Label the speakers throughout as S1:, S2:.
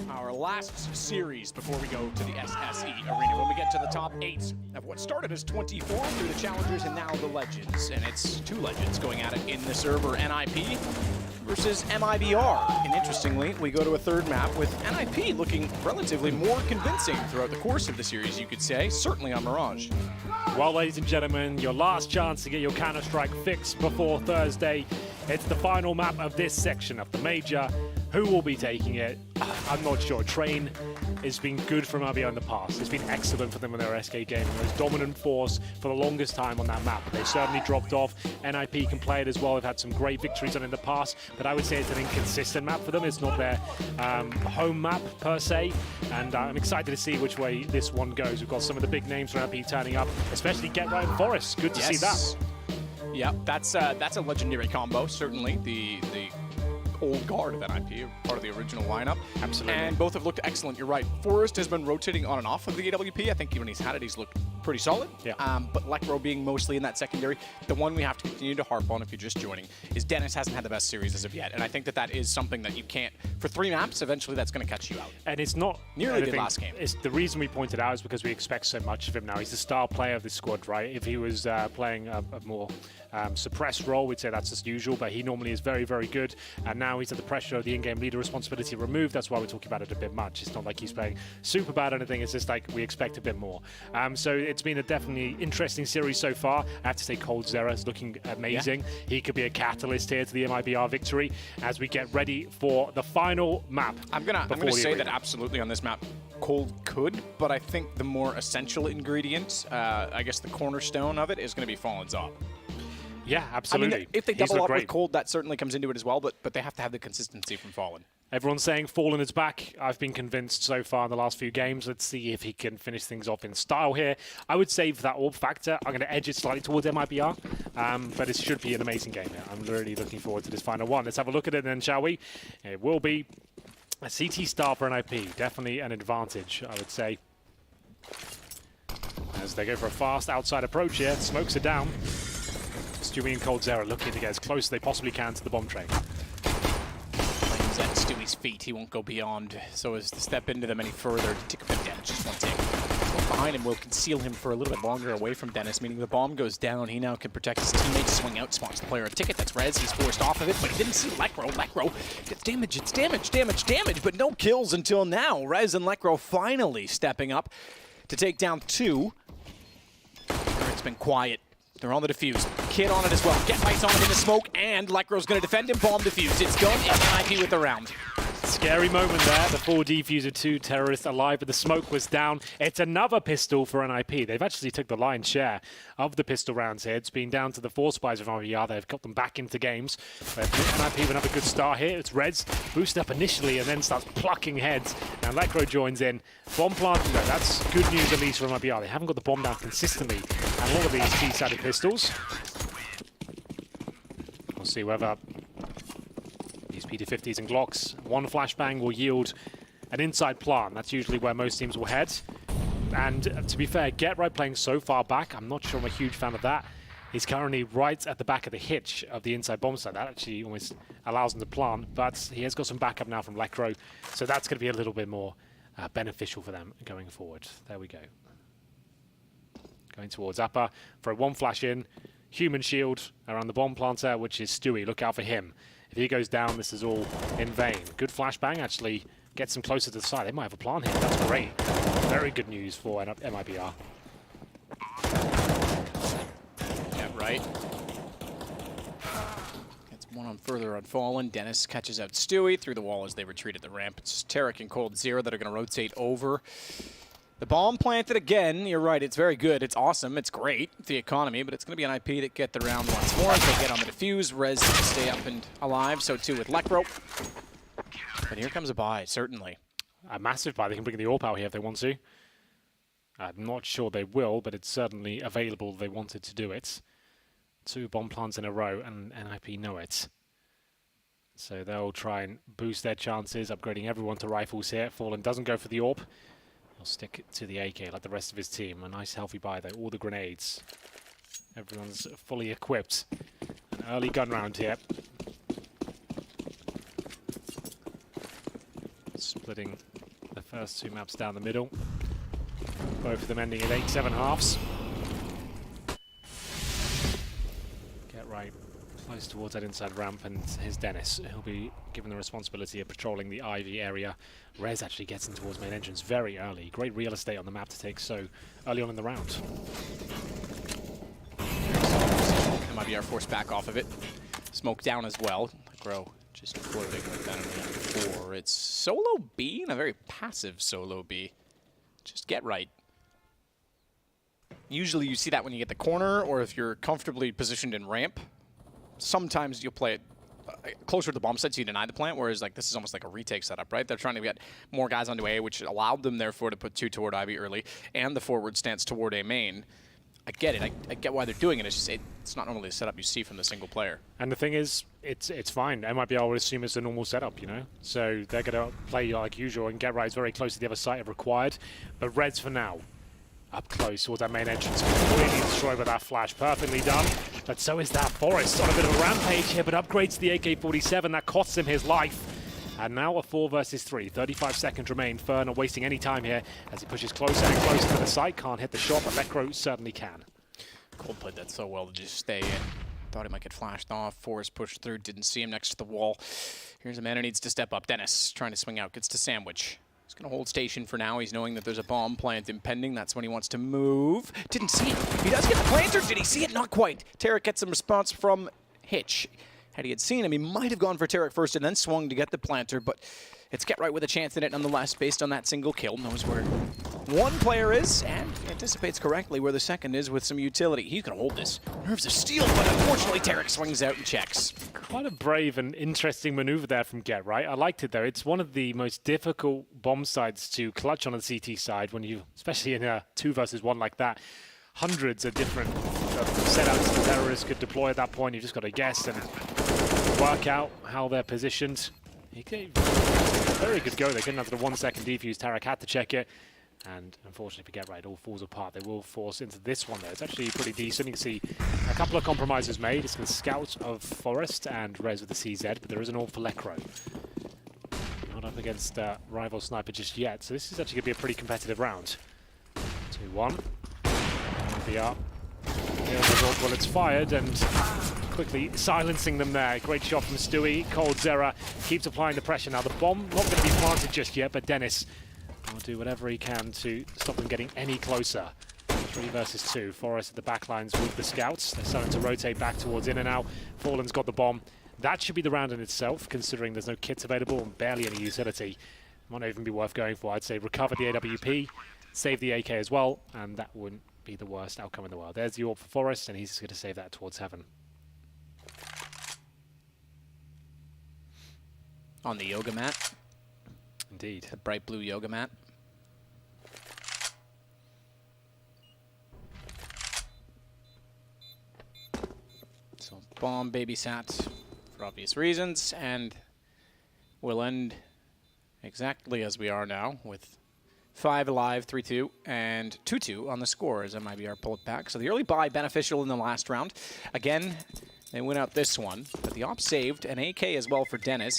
S1: Our last series before we go to the SSE arena, when we get to the top 8 of what started as 24 through the challengers and now the legends. And it's 2 legends going at it in the server, NIP versus MiBR. And interestingly, we go to a third map with NIP looking relatively more convincing throughout the course of the series, you could say, certainly on Mirage.
S2: Well, ladies and gentlemen, your last chance to get your Counter-Strike fix before Thursday. It's the final map of this section of the major. Who will be taking it? I'm not sure. Train has been good for MiBR in the past. It's been excellent for them in their SK game. It was dominant force for the longest time on that map. They certainly dropped off. NIP can play it as well. They've had some great victories on it in the past, but I would say it's an inconsistent map for them. It's not their home map per se, and I'm excited to see which way this one goes. We've got some of the big names from NIP turning up, especially Get Right and Forest. Good to see that.
S1: Yeah, that's a legendary combo, certainly. The old guard of NIP, part of the original lineup.
S2: Absolutely.
S1: And both have looked excellent, you're right. Forrest has been rotating on and off of the AWP. I think when he's had it, he's looked pretty solid.
S2: Yeah.
S1: But Lekro being mostly in that secondary, the one we have to continue to harp on if you're just joining is Dennis hasn't had the best series as of yet. And I think that is something that you can't, for 3 maps, eventually that's going to catch you out.
S2: And it's not
S1: nearly the last game.
S2: It's the reason we pointed out is because we expect so much of him now. He's the star player of this squad, right? If he was playing a more suppressed role, we'd say that's just usual, but he normally is very, very good. And now he's at the pressure of the in-game leader responsibility removed. That's why we're talking about it a bit much. It's not like he's playing super bad or anything. It's just like we expect a bit more. So it's been a definitely interesting series so far. I have to say coldzera is looking amazing. Yeah. He could be a catalyst here to the MiBR victory as we get ready for the final map.
S1: I'm gonna say that absolutely on this map, Cold could, but I think the more essential ingredient, I guess the cornerstone of it, is going to be Fallen's op.
S2: Yeah, absolutely.
S1: I mean, if they double up with Cold, that certainly comes into it as well, but they have to have the consistency from Fallen.
S2: Everyone's saying Fallen is back. I've been convinced so far in the last few games. Let's see if he can finish things off in style here. I would say for that orb factor, I'm going to edge it slightly towards MiBR, but it should be an amazing game here. I'm really looking forward to this final one. Let's have a look at it then, shall we? It will be a CT star for NIP. Definitely an advantage, I would say. As they go for a fast outside approach here, smokes it down. Stewie and coldzera looking to get as close as they possibly can to the bomb train.
S1: Flames at Stewie's feet. He won't go beyond, so as to step into them any further. To take a bit of damage, just one tick. What's behind him will conceal him for a little bit longer away from Dennis, meaning the bomb goes down. He now can protect his teammates, swing out, spots the player a ticket. That's Rez. He's forced off of it, but he didn't see Lekro. Lekro gets damage. It's damage, but no kills until now. Rez and Lekro finally stepping up to take down 2. It's been quiet. They're on the defuse. Kid on it as well. Get Right's on it in the smoke, and Lekro's going to defend him. Bomb defuse. It's done. And NIP with the round.
S2: Scary moment there. The 4 defuser, 2 terrorists alive, but the smoke was down. It's another pistol for NIP. They've actually took the lion's share of the pistol rounds here. It's been down to the 4 spies of MiBR. They've got them back into games. But NIP with another good start here. It's Reds boost up initially and then starts plucking heads. Now Lekro joins in. Bomb plant, no, that's good news at least for MiBR. They haven't got the bomb down consistently. And a lot of these T-sided pistols. We'll see whether these PT-50s and Glocks, one flashbang will yield an inside plant. That's usually where most teams will head. And to be fair, Get Right playing so far back, I'm not sure I'm a huge fan of that. He's currently right at the back of the hitch of the inside bomb site. That actually almost allows him to plant, but he has got some backup now from Lekro, so that's going to be a little bit more beneficial for them going forward. There we go. Going towards upper for a 1 flash in. Human shield around the bomb planter, which is Stewie. Look out for him. If he goes down, this is all in vain. Good flashbang actually gets him closer to the side. They might have a plant here. That's great. Very good news for MiBR.
S1: Yeah, right. Gets one on further on Fallen. Dennis catches out Stewie through the wall as they retreat at the ramp. It's Tarek and coldzera that are going to rotate over. The bomb planted again. You're right. It's very good. It's awesome. It's great. The economy, but it's going to be an IP that get the round once more. They get on the defuse. Rez to stay up and alive. So too with Lekro. But here comes a buy, certainly.
S2: A massive buy. They can bring the AWP out here if they want to. I'm not sure they will, but it's certainly available if they wanted to do it. 2 bomb plants in a row, and NIP know it. So they'll try and boost their chances, upgrading everyone to rifles here. Fallen doesn't go for the AWP. He'll stick to the AK like the rest of his team. A nice healthy buy though. All the grenades. Everyone's fully equipped. And early gun round here. Splitting the first two maps down the middle. Both of them ending at 8-7 halves. Get right close towards that inside ramp, and here's Dennis. He'll be given the responsibility of patrolling the Ivy area. Rez actually gets in towards main entrance very early. Great real estate on the map to take so early on in the round.
S1: MiBR forced back off of it. Smoke down as well. Grow just floating like that before. It's solo B and a very passive solo B. Just get right. Usually you see that when you get the corner or if you're comfortably positioned in ramp. Sometimes you'll play it closer to the bomb site so you deny the plant, whereas like this is almost like a retake setup, right? They're trying to get more guys onto A, which allowed them therefore to put 2 toward Ivy early and the forward stance toward A main. I get it. I get why they're doing it. It's just it's not normally a setup you see from the single player.
S2: And the thing is, it's fine. MiBR would assume it's a normal setup, you know? So they're going to play like usual and get right very close to the other site if required. But Reds for now, up close towards that main entrance, completely destroyed with that flash. Perfectly done. But so is that Forest. On a bit of a rampage here, but upgrades to the AK-47. That costs him his life. And now a 4 versus 3. 35 seconds remain. Fer not wasting any time here as he pushes closer and closer to the site. Can't hit the shot, but Lekro certainly can.
S1: Cold played that so well to just stay in. Thought he might get flashed off. Forrest pushed through, didn't see him next to the wall. Here's a man who needs to step up. Dennis trying to swing out, gets to Sandwich. He's going to hold station for now. He's knowing that there's a bomb plant impending. That's when he wants to move. Didn't see it. He does get the planter. Did he see it? Not quite. Tarek gets some response from Hitch. Had he had seen him, he might have gone for Tarek first and then swung to get the planter, but it's Get Right with a chance in it nonetheless based on that single kill. Knows where one player is and anticipates correctly where the second is with some utility. He's going to hold this. Nerves of steel, but unfortunately Tarek swings out and checks.
S2: Quite a brave and interesting maneuver there from Get Right. I liked it though. It's one of the most difficult bomb sides to clutch on the CT side when you, especially in a 2 versus 1 like that. Hundreds of different setups the terrorists could deploy at that point. You've just got to guess and work out how they're positioned. He gave a very good go. They couldn't have the 1 second defuse. Tarek had to check it. And unfortunately for Get Right, it all falls apart. They will force into this one though. It's actually pretty decent. You can see a couple of compromises made. It's the scout of Forest and Rez with the CZ, but there is an all for Lekro. Not up against rival sniper just yet. So this is actually going to be a pretty competitive round. 2-1. MiBR. Well, it's fired and quickly silencing them there. Great shot from Stewie. Cold Zera keeps applying the pressure. Now the bomb not going to be planted just yet, but Dennis will do whatever he can to stop them getting any closer. 3 versus 2. Forest at the back lines with the scouts. They're starting to rotate back towards in and out. Fallen's got the bomb. That should be the round in itself, considering there's no kits available and barely any utility. Might not even be worth going for. I'd say recover the AWP, save the AK as well, and that wouldn't be the worst outcome in the world. There's the AWP for Forest, and he's just going to save that towards heaven.
S1: On the yoga mat.
S2: Indeed.
S1: The bright blue yoga mat. So bomb babysat for obvious reasons, and we'll end exactly as we are now with 5 alive, 3-2, and 2-2 on the score as MiBR pull it back. So the early buy beneficial in the last round. Again, they win out this one, but the op saved, an AK as well for Dennis.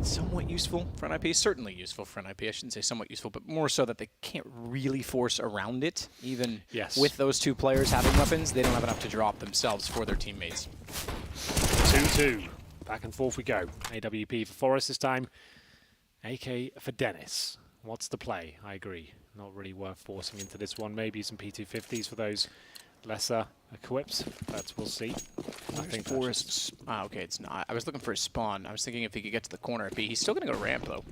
S1: Somewhat useful for an IP, certainly useful for an IP. I shouldn't say somewhat useful, but more so that they can't really force around it. Even with those 2 players having weapons, they don't have enough to drop themselves for their teammates.
S2: 2-2. Back and forth we go. AWP for Forest this time. AK for Dennis. What's the play? I agree. Not really worth forcing into this one. Maybe some P250s for those lesser equipped, but we'll see. I think
S1: Forest. Okay, it's not. I was looking for a spawn. I was thinking if he could get to the corner at B. He's still going to go ramp, though.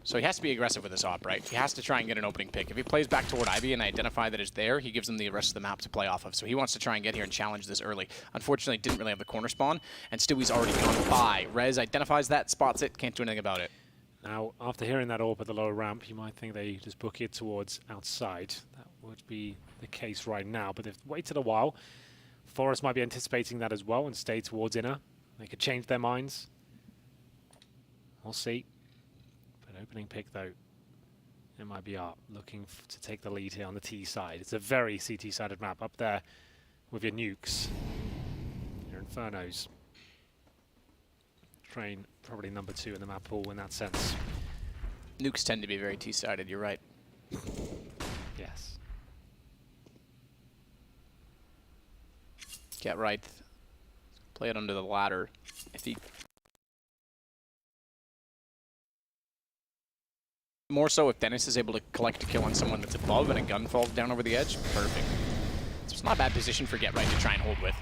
S1: So he has to be aggressive with his op, right? He has to try and get an opening pick. If he plays back toward Ivy and identify that it's there, he gives them the rest of the map to play off of. So he wants to try and get here and challenge this early. Unfortunately, didn't really have the corner spawn, and Stewie's already gone by. Rez identifies that, spots it, can't do anything about it.
S2: Now, after hearing that AWP at the lower ramp, you might think they just book it towards outside. That would be the case right now, but they've waited a while. Forest might be anticipating that as well and stay towards inner. They could change their minds. We'll see. But opening pick, though, MiBR looking to take the lead here on the T side. It's a very CT-sided map up there with your nukes, your Infernos. Train probably number 2 in the map pool in that sense.
S1: Nukes tend to be very T-sided, you're right.
S2: Yes.
S1: Get right. Play it under the ladder. If he... More so if Dennis is able to collect a kill on someone that's above and a gun falls down over the edge, perfect. So it's not a bad position for Get Right to try and hold with.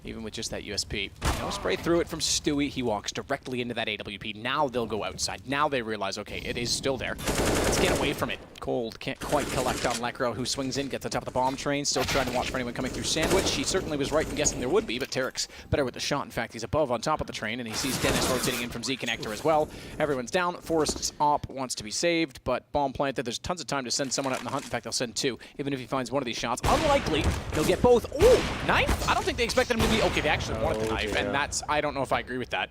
S1: Even with just that USP. No spray through it from Stewie. He walks directly into that AWP. Now they'll go outside. Now they realize, okay, it is still there. Let's get away from it. Cold can't quite collect on Lekro, who swings in, gets on top of the bomb train. Still trying to watch for anyone coming through Sandwich. He certainly was right in guessing there would be, but Tarek's better with the shot. In fact, he's above on top of the train, and he sees Dennis rotating in from Z-Connector as well. Everyone's down. Forrest's op wants to be saved, but bomb planted. There's tons of time to send someone out in the hunt. In fact, they'll send 2, even if he finds one of these shots. Unlikely he'll get both. Oh, knife? I don't think they expected him to be... Okay, they actually wanted the knife, and that's... I don't know if I agree with that.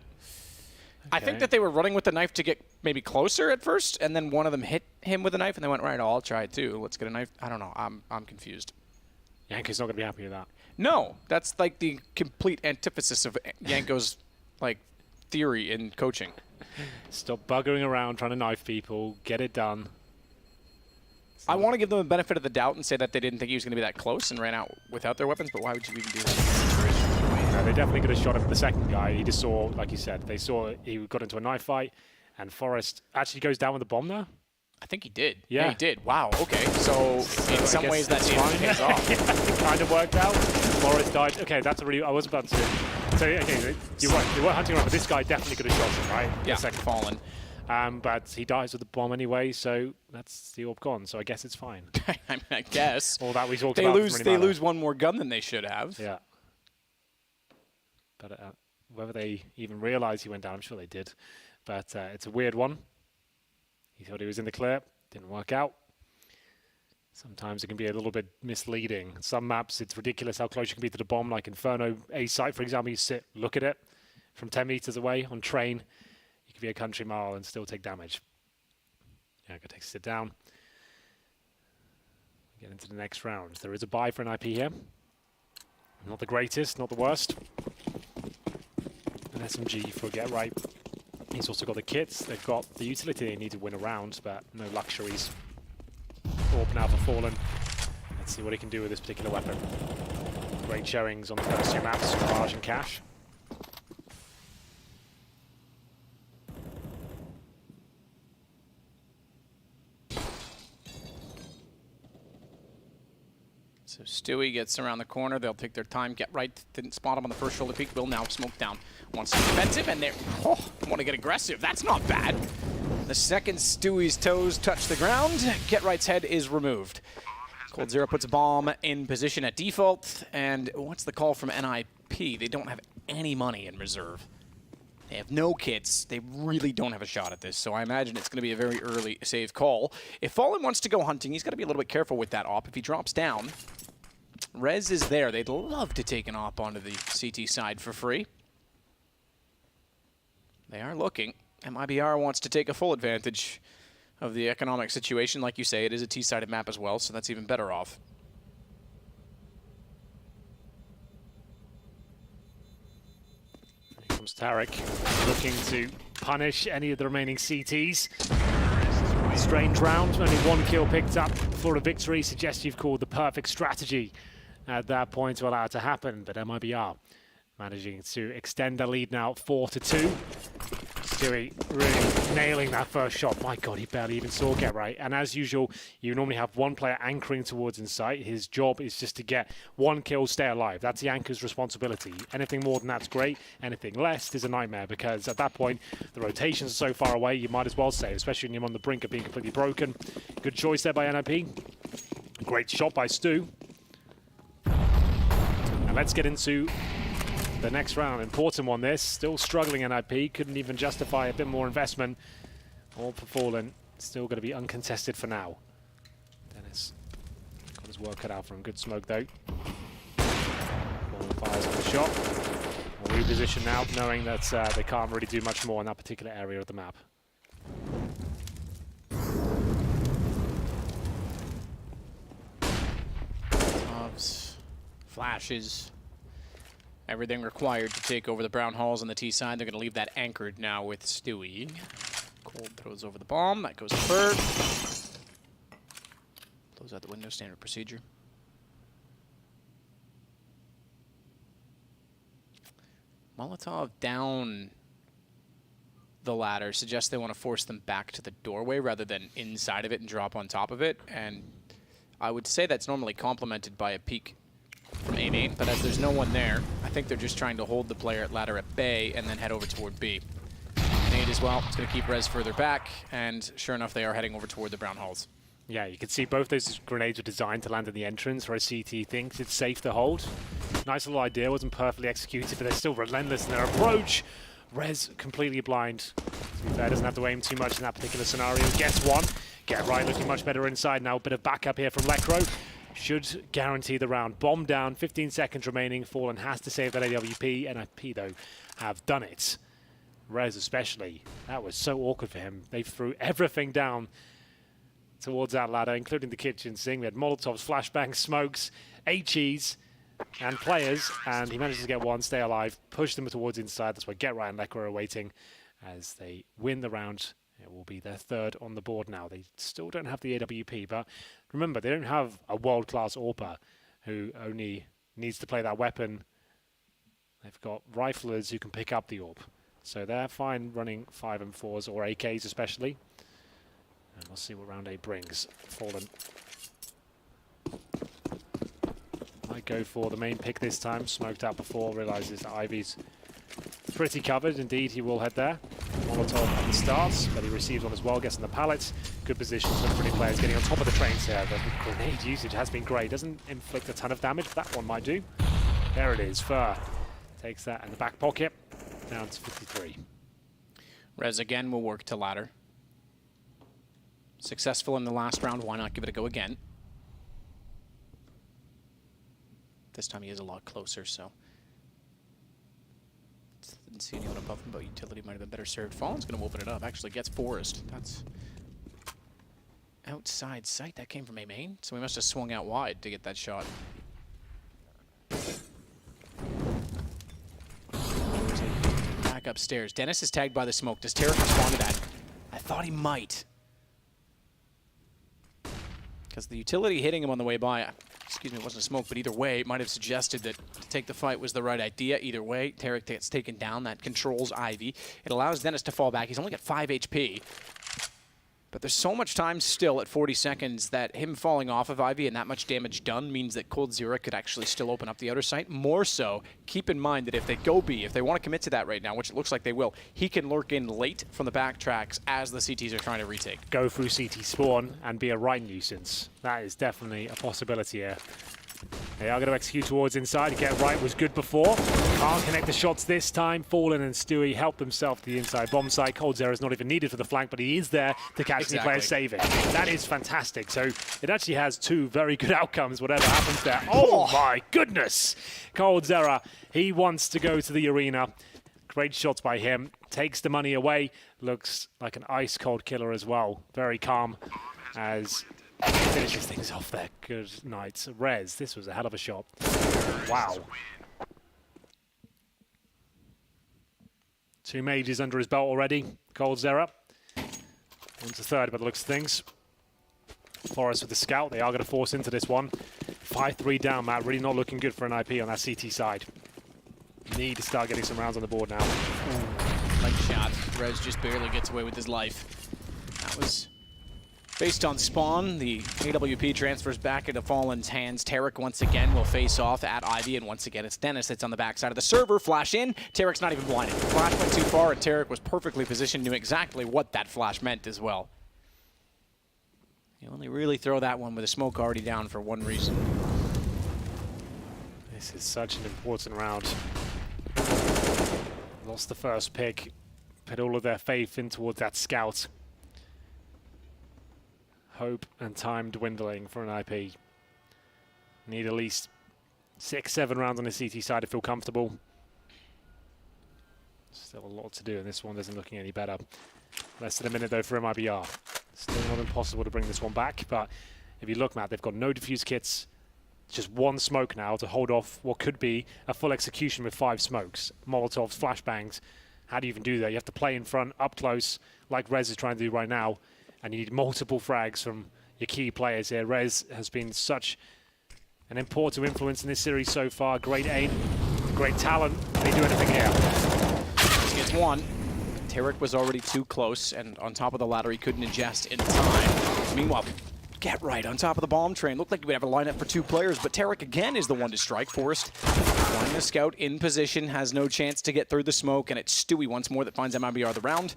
S1: I think that they were running with the knife to get maybe closer at first, and then one of them hit him with a knife, and they went, right, I'll try it too. Let's get a knife. I don't know. I'm confused.
S2: Yanko's not going to be happy with that.
S1: No, that's like the complete antithesis of Yanko's like theory in coaching.
S2: Stop buggering around trying to knife people. Get it done.
S1: I want to give them the benefit of the doubt and say that they didn't think he was going to be that close and ran out without their weapons, but why would you even do that in this situation?
S2: They definitely could have shot him the second guy. He just saw, like you said, they saw he got into a knife fight, and Forrest actually goes down with the bomb there.
S1: I think he did.
S2: Yeah,
S1: he did. Wow, okay. So in some ways that pays off.
S2: Yeah, it kind of worked out. Forrest died. Okay, that's a really... I was about to... So, okay, you're right. They were hunting around, but this guy definitely could have shot him, right?
S1: Yeah,
S2: the second
S1: fallen.
S2: But he dies with the bomb anyway, so that's the orb gone. So I guess it's fine.
S1: I mean, I guess.
S2: All that we talked
S1: they
S2: about
S1: lose. They lose one more gun than they should have.
S2: Yeah. But whether they even realize he went down, I'm sure they did. But it's a weird one. He thought he was in the clear. Didn't work out. Sometimes it can be a little bit misleading. Some maps, it's ridiculous how close you can be to the bomb. Like Inferno A-site, for example, you sit, look at it from 10 meters away on train. You could be a country mile and still take damage. Yeah, go take a sit down. Get into the next round. There is a buy for an IP here. Not the greatest, not the worst. An SMG for Get Right. He's also got the kits. They've got the utility they need to win a round, but no luxuries. Orb now for Fallen. Let's see what he can do with this particular weapon. Great showings on the first 2 maps, Raj and Cash.
S1: So Stewie gets around the corner. They'll take their time. Get Right didn't spot him on the first shoulder peak. Will now smoke down. Wants to be defensive, and they want to get aggressive. That's not bad. The second Stewie's toes touch the ground, Get Right's head is removed. Cold Zero puts a bomb in position at default, and what's the call from NIP? They don't have any money in reserve. They have no kits. They really don't have a shot at this, so I imagine it's going to be a very early save call. If Fallen wants to go hunting, he's got to be a little bit careful with that op. If he drops down, Rez is there. They'd love to take an op onto the CT side for free. They are looking. MiBR wants to take a full advantage of the economic situation. Like you say, it is a T-sided map as well, so that's even better off.
S2: Here comes Tarek, looking to punish any of the remaining CTs. Strange round, only 1 kill picked up for a victory. Suggests you've called the perfect strategy at that point to allow it to happen, but MiBR managing to extend the lead now 4-2. Stewie really nailing that first shot. My God, he barely even saw Get Right. And as usual, you normally have one player anchoring towards inside. His job is just to get 1 kill, stay alive. That's the anchor's responsibility. Anything more than that's great. Anything less is a nightmare, because at that point, the rotations are so far away, you might as well save, especially when you're on the brink of being completely broken. Good choice there by NIP. Great shot by Stu. And let's get into the next round. Important one this. Still struggling NIP. Couldn't even justify a bit more investment. All for Fallen. Still going to be uncontested for now. Dennis got his work cut out for him. Good smoke though. Fallen fires on the shot. We'll reposition now, knowing that they can't really do much more in that particular area of the map.
S1: Flashes. Everything required to take over the brown halls on the T side. They're going to leave that anchored now with Stewie. Cold throws over the bomb. That goes to Bird. Close out the window, standard procedure. Molotov down the ladder suggests they want to force them back to the doorway rather than inside of it and drop on top of it. And I would say that's normally complemented by a peek from A main, but as there's no one there, I think they're just trying to hold the player at ladder at bay and then head over toward B. Nade as well. It's going to keep Rez further back, and sure enough, they are heading over toward the brown halls.
S2: Yeah, you can see both those grenades were designed to land in the entrance, whereas CT thinks it's safe to hold. Nice little idea, wasn't perfectly executed, but they're still relentless in their approach. Rez completely blind. To be fair, doesn't have to aim too much in that particular scenario. Gets one. Get right, looking much better inside now. A bit of backup here from Lekro. Should guarantee the round. Bomb down, 15 seconds remaining. Fallen has to save that AWP. NIP, though, have done it. Rez especially. That was so awkward for him. They threw everything down towards that ladder, including the kitchen sink. We had Molotovs, flashbangs, smokes, HEs, and players, and he manages to get one, stay alive, push them towards inside. That's why Get Right and Lekro are waiting as they win the round. It will be their third on the board now. They still don't have the AWP, but remember, they don't have a world-class AWPer who only needs to play that weapon. They've got riflers who can pick up the AWP. So they're fine running 5 and 4s, or AKs especially. And we'll see what round 8 brings. Fallen might go for the main pick this time. Smoked out before, realizes that Ivy's pretty covered. Indeed, he will head there. Molotov at the starts, but he receives one as well, gets on the pallets. Good positions for the pretty players, getting on top of the trains here. The grenade usage has been great. Doesn't inflict a ton of damage, but that one might do. There it is. Fur takes that in the back pocket, down to 53.
S1: Rez again will work to ladder. Successful in the last round, why not give it a go again? This time he is a lot closer, so didn't see anyone above him, but utility might have been better served. Fallen's going to open it up. Actually gets Forest. That's outside sight. That came from A main, so we must have swung out wide to get that shot. Back upstairs. Dennis is tagged by the smoke. Does Tarek respond to that? I thought he might. Because the utility hitting him on the way by, excuse me, it wasn't a smoke, but either way, it might have suggested that to take the fight was the right idea. Either way, Tarek gets taken down. That controls Ivy. It allows Dennis to fall back. He's only got 5 HP. But there's so much time still at 40 seconds that him falling off of Ivy and that much damage done means that coldzera could actually still open up the outer site. More so, keep in mind that if they go B, if they want to commit to that right now, which it looks like they will, he can lurk in late from the backtracks as the CTs are trying to retake.
S2: Go through CT spawn and be a right nuisance. That is definitely a possibility here. They are going to execute towards inside. Get Right was good before. Can't connect the shots this time. Fallen and Stewie help themselves to the inside bomb site. coldzera is not even needed for the flank, but he is there to catch the player saving. That is fantastic. So it actually has 2 very good outcomes, whatever happens there. Oh my goodness! coldzera, he wants to go to the arena. Great shots by him. Takes the money away. Looks like an ice-cold killer as well. Very calm as finishes things off there. Good night. Rez, this was a hell of a shot. Wow. 2 majors under his belt already. coldzera. Into third by the looks of things. Forest with the scout. They are going to force into this one. 5-3 down, Matt. Really not looking good for an IP on that CT side. Need to start getting some rounds on the board now.
S1: Light shot. Rez just barely gets away with his life. That was based on spawn. The AWP transfers back into Fallen's hands. Tarek once again will face off at Ivy, and once again it's Dennis that's on the backside of the server. Flash in. Tarek's not even blinded. Flash went too far, and Tarek was perfectly positioned, knew exactly what that flash meant as well. You only really throw that one with a smoke already down for one reason.
S2: This is such an important round. Lost the first pick. Put all of their faith in towards that scout. Hope and time dwindling for an IP. Need at least 6-7 rounds on the CT side to feel comfortable. Still a lot to do, and this one isn't looking any better. Less than a minute though for MiBR. Still not impossible to bring this one back, but if you look, Matt, they've got no defuse kits Just one smoke now to hold off what could be a full execution with 5 smokes. Molotovs, flashbangs. How do you even do that? You have to play in front, up close, like Rez is trying to do right now. And you need multiple frags from your key players here. Rez has been such an important influence in this series so far. Great aim, great talent. Can he do anything here?
S1: He gets one. Tarek was already too close, and on top of the ladder, he couldn't adjust in time. Meanwhile, Get Right on top of the bomb train. Looked like he would have a lineup for 2 players, but Tarek again is the one to strike. Forrest, flying the scout in position, has no chance to get through the smoke, and it's Stewie once more that finds MiBR the round.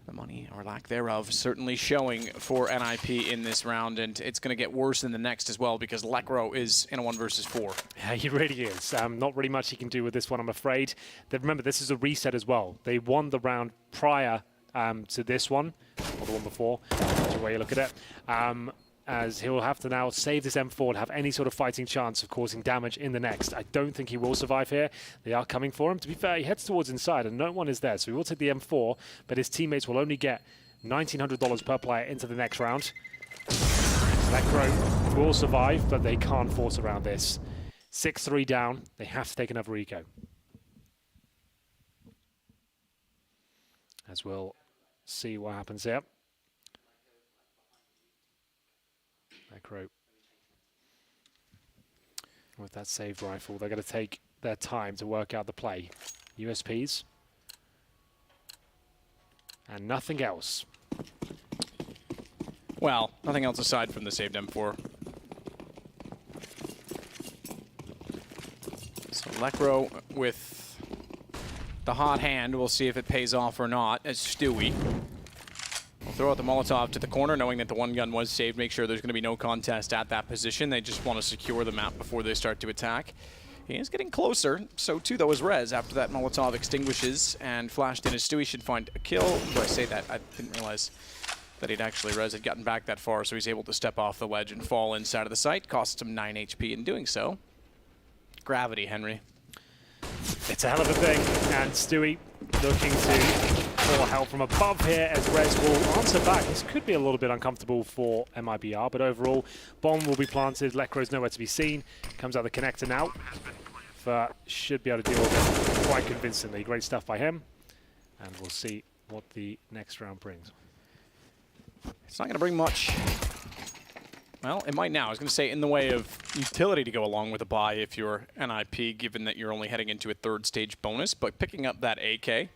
S1: The money, or lack thereof, certainly showing for NIP in this round, and it's going to get worse in the next as well because Lekro is in a 1 versus 4.
S2: Yeah, he really is. Not really much he can do with this one, I'm afraid. Remember, this is a reset as well. They won the round prior to this one, or the one before, whichever way you look at it. As he'll have to now save this M4 to have any sort of fighting chance of causing damage in the next. I don't think he will survive here. They are coming for him. To be fair, he heads towards inside and no one is there, so he will take the M4, but his teammates will only get $1,900 per player into the next round. Lekro will survive, but they can't force around this. 6-3 down. They have to take another eco. As we'll see what happens here. Lekro. With that saved rifle, they're going to take their time to work out the play. USPs. And nothing else.
S1: Well, nothing else aside from the saved M4. So Lekro with the hot hand. We'll see if it pays off or not as Stewie will throw out the Molotov to the corner, knowing that the one gun was saved. Make sure there's going to be no contest at that position. They just want to secure the map before they start to attack. He is getting closer. So too, though, is Rez. After that Molotov extinguishes and flashed in as Stewie should find a kill. Do I say that? I didn't realize that he'd actually, Rez had gotten back that far, so he's able to step off the ledge and fall inside of the site. Costs him 9 HP in doing so. Gravity, Henry.
S2: It's a hell of a thing, and Stewie looking to pour help from above here as Rez will answer back. This could be a little bit uncomfortable for MiBR, but overall, bomb will be planted. Lekro's nowhere to be seen. Comes out the connector now. Should be able to deal with it quite convincingly. Great stuff by him, and we'll see what the next round brings.
S1: It's not going to bring much. Well, it might now. I was going to say in the way of utility to go along with a buy if you're NIP, given that you're only heading into a 3rd stage bonus, but picking up that AK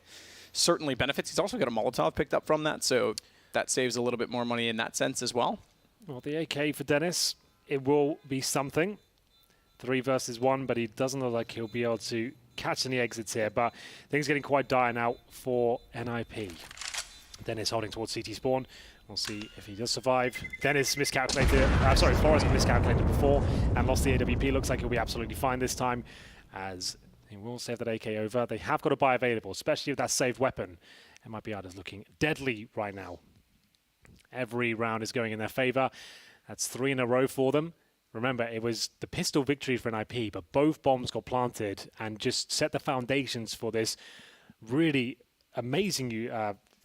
S1: certainly benefits. He's also got a Molotov picked up from that, so that saves a little bit more money in that sense as well.
S2: Well, the AK for Dennis, it will be something. 3 versus 1, but he doesn't look like he'll be able to catch any exits here, but things getting quite dire now for NIP. Dennis holding towards CT spawn. We'll see if he does survive. Dennis miscalculated, Forrest miscalculated before and lost the AWP. Looks like he'll be absolutely fine this time as he will save that AK over. They have got a buy available, especially with that saved weapon. MiBR is looking deadly right now. Every round is going in their favor. That's 3 in a row for them. Remember, it was the pistol victory for NIP, but both bombs got planted and just set the foundations for this really amazing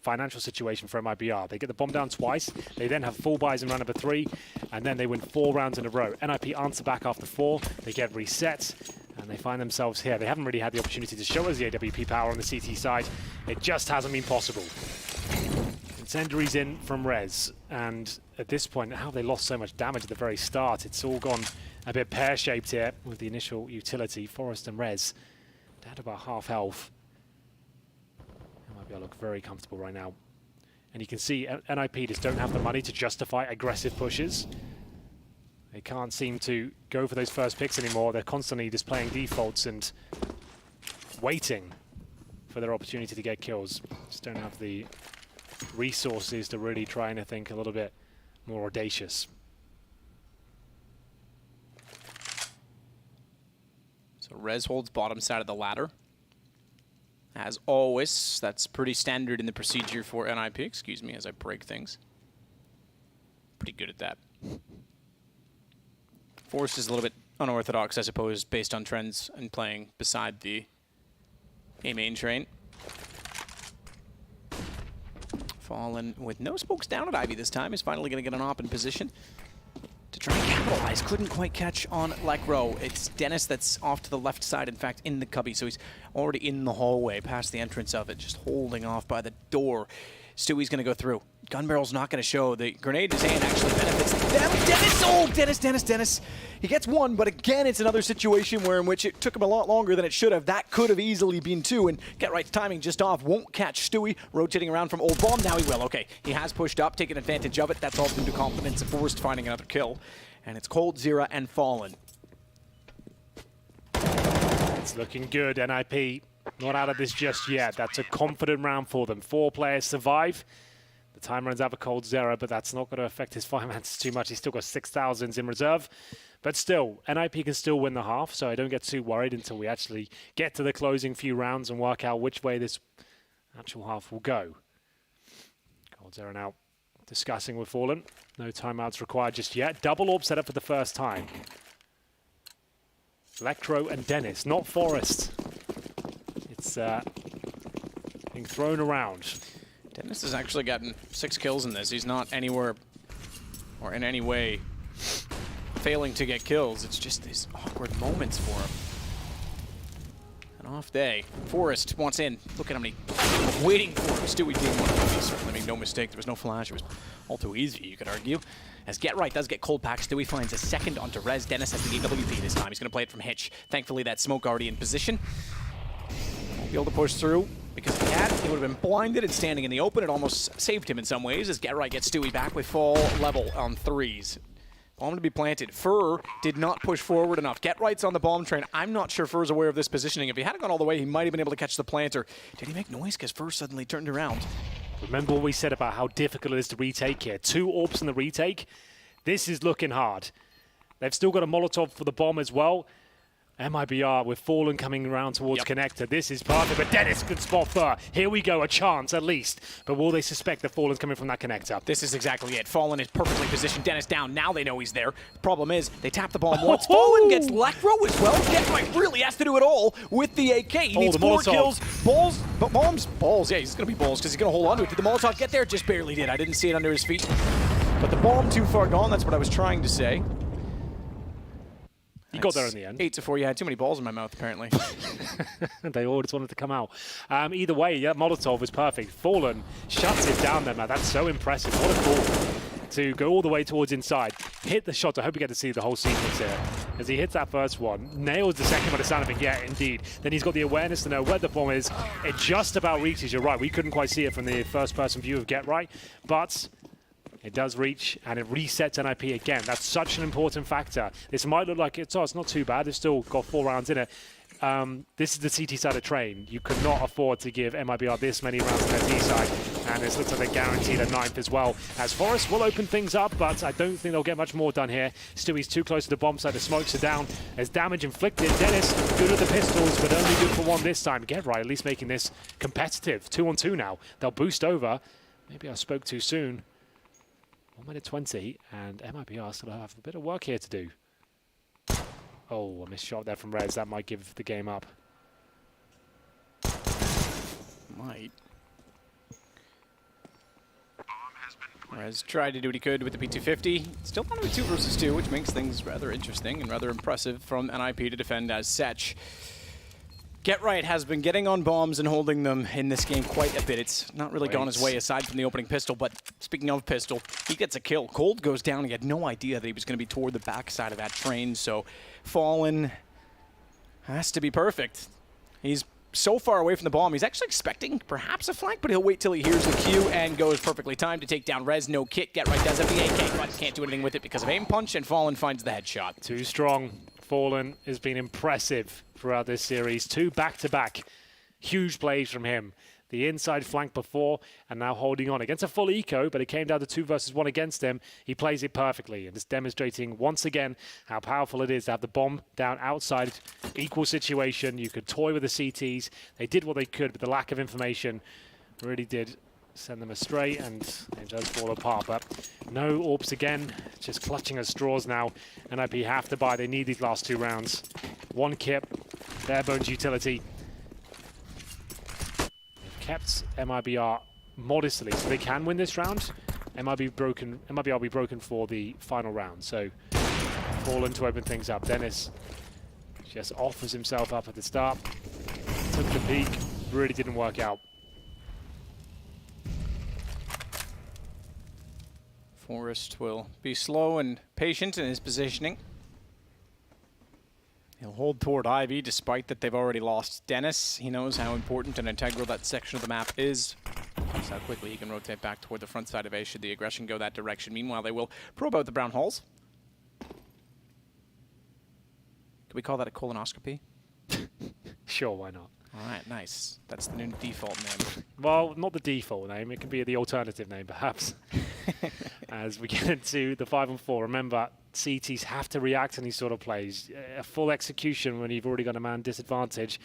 S2: financial situation for MiBR. They get the bomb down twice, they then have full buys in round number 3, and then they win 4 rounds in a row. NIP answer back after 4, they get reset, and they find themselves here. They haven't really had the opportunity to show us the AWP power on the CT side. It just hasn't been possible. Incendiaries in from Rez, and at this point, how they lost so much damage at the very start. It's all gone a bit pear-shaped here with the initial utility. Forrest and Rez down to about half health. MiBR look very comfortable right now. And you can see NIP just don't have the money to justify aggressive pushes. They can't seem to go for those first picks anymore. They're constantly just playing defaults and waiting for their opportunity to get kills. Just don't have the resources to really try and think a little bit more audacious.
S1: So Rez holds bottom side of the ladder. As always, that's pretty standard in the procedure for NIP. Excuse me as I break things. Pretty good at that. Force is a little bit unorthodox, I suppose, based on trends and playing beside the A main train. Fallen with no smokes down at Ivy this time. Is finally going to get an op in position to try and capitalize. Couldn't quite catch on Lekro. It's Dennis that's off to the left side, in fact, in the cubby. So he's already in the hallway, past the entrance of it, just holding off by the door. Stewie's going to go through. Gun barrel's not going to show. The grenade in his hand actually benefits them. Dennis! Oh, Dennis! He gets one, but again, it's another situation in which it took him a lot longer than it should have. That could have easily been two, and Get Right's timing just off. Won't catch Stewie. Rotating around from Old Bomb. Now he will. Okay, he has pushed up, taken advantage of it. That's all due to confidence and Forrest finding another kill. And it's Cold, Zera, and Fallen.
S2: It's looking good, NIP. Not out of this just yet. That's a confident round for them. 4 players survive. The time runs out for Cold Zera, but that's not going to affect his finances too much. He's still got 6,000s in reserve. But still, NIP can still win the half, so I don't get too worried until we actually get to the closing few rounds and work out which way this actual half will go. Cold Zera now discussing with Fallen. No timeouts required just yet. Double orb set up for the first time. Lekro and Dennis, not Forrest. It's being thrown around.
S1: Dennis has actually gotten 6 kills in this. He's not anywhere or in any way failing to get kills. It's just these awkward moments for him. An off day. Forrest wants in. Look at how many waiting for him. Stewie doing one of these. Certainly made no mistake. There was no flash. It was all too easy, you could argue. As Get Right does get cold pack, Stewie finds a second onto Rez. Dennis has the AWP this time. He's going to play it from Hitch. Thankfully, that smoke already in position. Won't be able to push through because if he had, he would have been blinded and standing in the open. It almost saved him in some ways as Get Right gets Stewie back with full level on 3s. Bomb to be planted. Fur did not push forward enough. Get Right's on the bomb train. I'm not sure Fur's aware of this positioning. If he hadn't gone all the way, he might have been able to catch the planter. Did he make noise because Fur suddenly turned around?
S2: Remember what we said about how difficult it is to retake here. 2 orbs in the retake. This is looking hard. They've still got a Molotov for the bomb as well. MiBR with Fallen coming around towards Connector. This is perfect, but Dennis could spot Fur. Here we go, a chance at least. But will they suspect that Fallen's coming from that Connector?
S1: This is exactly it. Fallen is perfectly positioned. Dennis down. Now they know he's there. The problem is they tap the bomb once. Fallen gets Lekro as well. Get Right really has to do it all with the AK. He needs 4 kills. Balls. Yeah, he's going to be balls because he's going to hold on to it. Did the Molotov get there? Just barely did. I didn't see it under his feet. But the bomb too far gone. That's what I was trying to say.
S2: You got there in the end.
S1: 8-4. You had too many balls in my mouth, apparently.
S2: They all just wanted to come out. Either way, yeah, Molotov was perfect. Fallen shuts it down there, man. That's so impressive. What a call to go all the way towards inside. Hit the shot. I hope you get to see the whole sequence here. As he hits that first one, nails the second by the sound of it. Yeah, indeed. Then he's got the awareness to know where the bomb is. It just about reaches. You're right. We couldn't quite see it from the first-person view of Get Right, but it does reach, and it resets NIP again. That's such an important factor. This might look like it's not too bad. It's still got 4 rounds in it. This is the CT side of train. You could not afford to give MiBR this many rounds on their T side, and this looks like they're guaranteed a 9th as well. As Forrest will open things up, but I don't think they'll get much more done here. Stewie's too close to the bomb side. The smokes are down. There's damage inflicted. Dennis, good with the pistols, but only good for 1 this time. Get Right, at least making this competitive. 2-on-2 now. They'll boost over. Maybe I spoke too soon. 1 minute 20, and MiBR still have a bit of work here to do. Oh, a missed shot there from Rez. That might give the game up.
S1: Might. Rez tried to do what he could with the P250. Still down to 2 versus 2, which makes things rather interesting and rather impressive from NIP to defend as such. Get Right has been getting on bombs and holding them in this game quite a bit. It's not really gone his way aside from the opening pistol, but speaking of pistol, he gets a kill. Cold goes down. He had no idea that he was going to be toward the backside of that train, so Fallen has to be perfect. He's so far away from the bomb. He's actually expecting perhaps a flank, but he'll wait till he hears the cue and goes perfectly timed to take down Rez. No kit. Get Right does have the AK, but can't do anything with it because of aim punch, and Fallen finds the headshot.
S2: Too strong. Fallen has been impressive throughout this series. 2 back-to-back. Huge plays from him. The inside flank before, and now holding on against a full eco, but it came down to 2 versus 1 against him. He plays it perfectly, and it's demonstrating once again how powerful it is to have the bomb down outside. Equal situation. You could toy with the CTs. They did what they could, but the lack of information really did send them astray, and it does fall apart. But no orbs again, just clutching at straws now. NIP have to buy. They need these last 2 rounds. 1 kit, bare bones utility. They've kept MiBR modestly, so they can win this round. MiBR will be broken for the final round. So Fallen to open things up. Dennis just offers himself up at the start. Took the peak, really didn't work out.
S1: Forrest will be slow and patient in his positioning. He'll hold toward Ivy despite that they've already lost Dennis. He knows how important and integral that section of the map is. Just how quickly he can rotate back toward the front side of Ace should the aggression go that direction. Meanwhile, they will probe out the brown halls. Can we call that a colonoscopy?
S2: Sure, why not?
S1: All right, nice. That's the new default name.
S2: Well, not the default name. It can be the alternative name, perhaps. As we get into the 5-on-4, remember, CTs have to react in these sort of plays. A full execution when you've already got a man disadvantage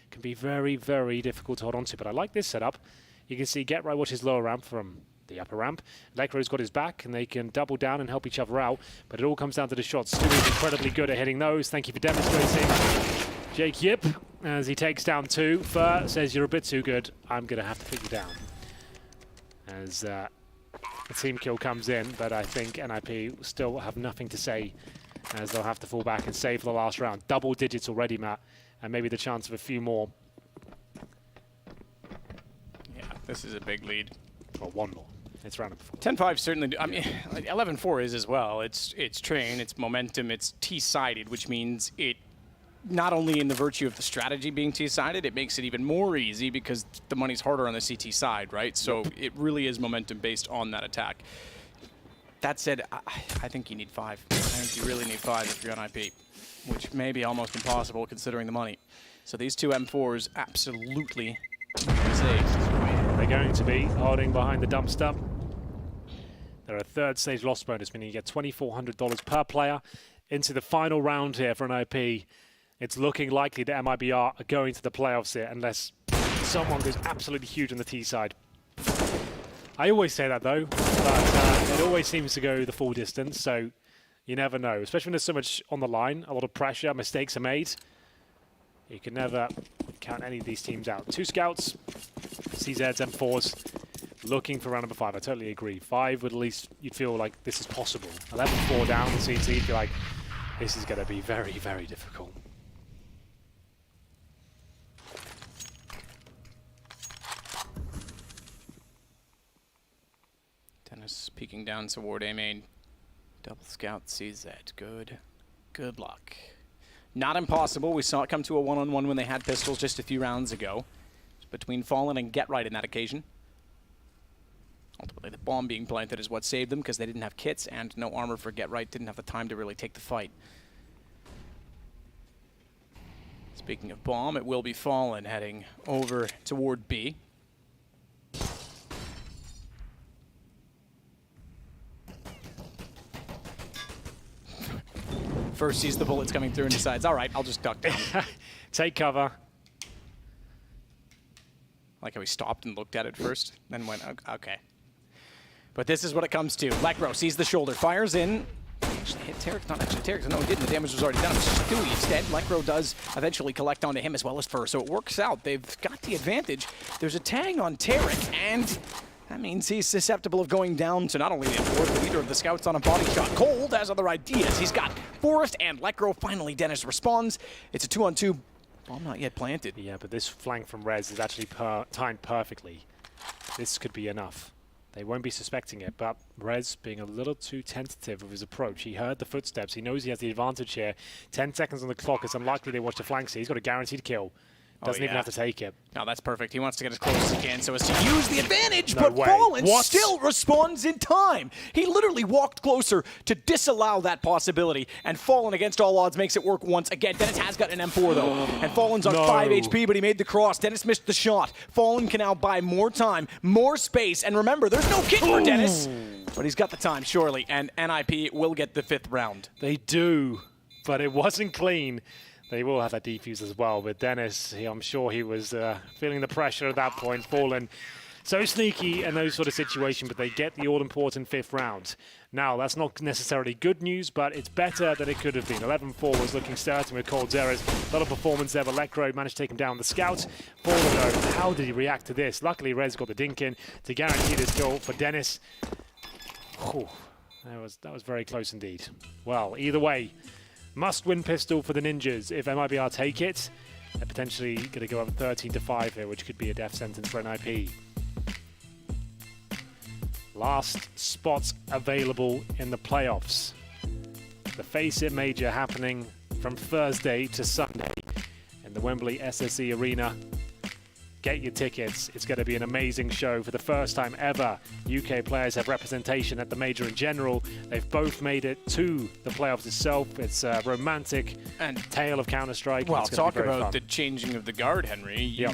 S2: can be very, very difficult to hold on to. But I like this setup. You can see Get Right watches lower ramp from the upper ramp. Lekro's got his back, and they can double down and help each other out. But it all comes down to the shots. Stewie's incredibly good at hitting those. Thank you for demonstrating. Jake Yip, as he takes down 2. Fur says, you're a bit too good. I'm going to have to put you down. As the team kill comes in, but I think NIP still have nothing to say, as they'll have to fall back and save for the last round. Double digits already, Matt, and maybe the chance of a few more.
S1: Yeah, this is a big lead.
S2: Or one more. It's round up 4.
S1: 10-5 certainly, I mean, 11-4 is as well. It's train, it's momentum, it's T-sided, which means it, not only in the virtue of the strategy being T-sided, it makes it even more easy because the money's harder on the CT side, right? So it really is momentum based on that attack. That said, I think you need 5. I think you really need 5 if you're on IP, which may be almost impossible considering the money. So these 2 M4s absolutely saved.
S2: They're going to be holding behind the dumpster. They're a 3rd stage loss bonus, meaning you get $2,400 per player into the final round here for an IP. It's looking likely that MiBR are going to the playoffs here unless someone goes absolutely huge on the T side. I always say that though, but it always seems to go the full distance, so you never know. Especially when there's so much on the line, a lot of pressure, mistakes are made. You can never count any of these teams out. 2 scouts, CZs, M4s, looking for round number 5. I totally agree. 5 would at least, you'd feel like this is possible. 11-4 down the CT, you'd be like, this is going to be very, very difficult.
S1: Dennis peeking down toward A main. Double scout CZ. Good luck. Not impossible. We saw it come to a one-on-one when they had pistols just a few rounds ago. Between Fallen and Get Right in that occasion. Ultimately, the bomb being planted is what saved them because they didn't have kits and no armor for Get Right. Didn't have the time to really take the fight. Speaking of bomb, it will be Fallen heading over toward B. First sees the bullets coming through and decides, all right, I'll just duck down.
S2: Take cover.
S1: Like how he stopped and looked at it first, then went, okay. But this is what it comes to. Lekro sees the shoulder, fires in. Actually hit Tarek, not actually Tarek. No, he didn't. The damage was already done. It was just Stewie instead. Lekro does eventually collect onto him as well as Fur, so it works out. They've got the advantage. There's a tang on Tarek, and that means he's susceptible of going down to not only the fourth, the leader of the scouts on a body shot. Cold has other ideas. He's got Forrest and Lekro. Finally, Dennis responds. It's a 2-on-2. Bomb not yet planted.
S2: Yeah, but this flank from Rez is actually timed perfectly. This could be enough. They won't be suspecting it, but Rez being a little too tentative of his approach. He heard the footsteps. He knows he has the advantage here. 10 seconds on the clock. It's unlikely they watch the flank, so he's got a guaranteed kill. Doesn't even have to take it.
S1: No, that's perfect. He wants to get as close as he can so as to use the advantage,
S2: No
S1: but
S2: way.
S1: Fallen
S2: What?
S1: still responds in time. He literally walked closer to disallow that possibility, and Fallen against all odds makes it work once again. Dennis has got an M4 though, and Fallen's on 5 HP, but he made the cross. Dennis missed the shot. Fallen can now buy more time, more space, and remember, there's no kit for Dennis, but he's got the time, surely, and NIP will get the 5th round.
S2: They do, but it wasn't clean. They will have that defuse as well, but Dennis, I'm sure he was feeling the pressure at that point. Fallen so sneaky in those sort of situations, but they get the all-important 5th round. Now, that's not necessarily good news, but it's better than it could have been. 11-4 was looking certain with Cold Zeros. A lot of performance there, but Lekro managed to take him down. The scout, Fallen though, how did he react to this? Luckily, Rez got the dink in to guarantee this kill for Dennis. Whew. That was very close indeed. Well, either way, must-win pistol for the Ninjas. If MiBR take it, they're potentially going to go up 13-5 here, which could be a death sentence for NIP. Last spots available in the playoffs. The FACEIT Major happening from Thursday to Sunday in the Wembley SSE Arena. Get your tickets. It's going to be an amazing show. For the first time ever, UK players have representation at the Major in general. They've both made it to the playoffs itself. It's a romantic tale of Counter-Strike.
S1: Well, talk about the changing of the guard, Henry. You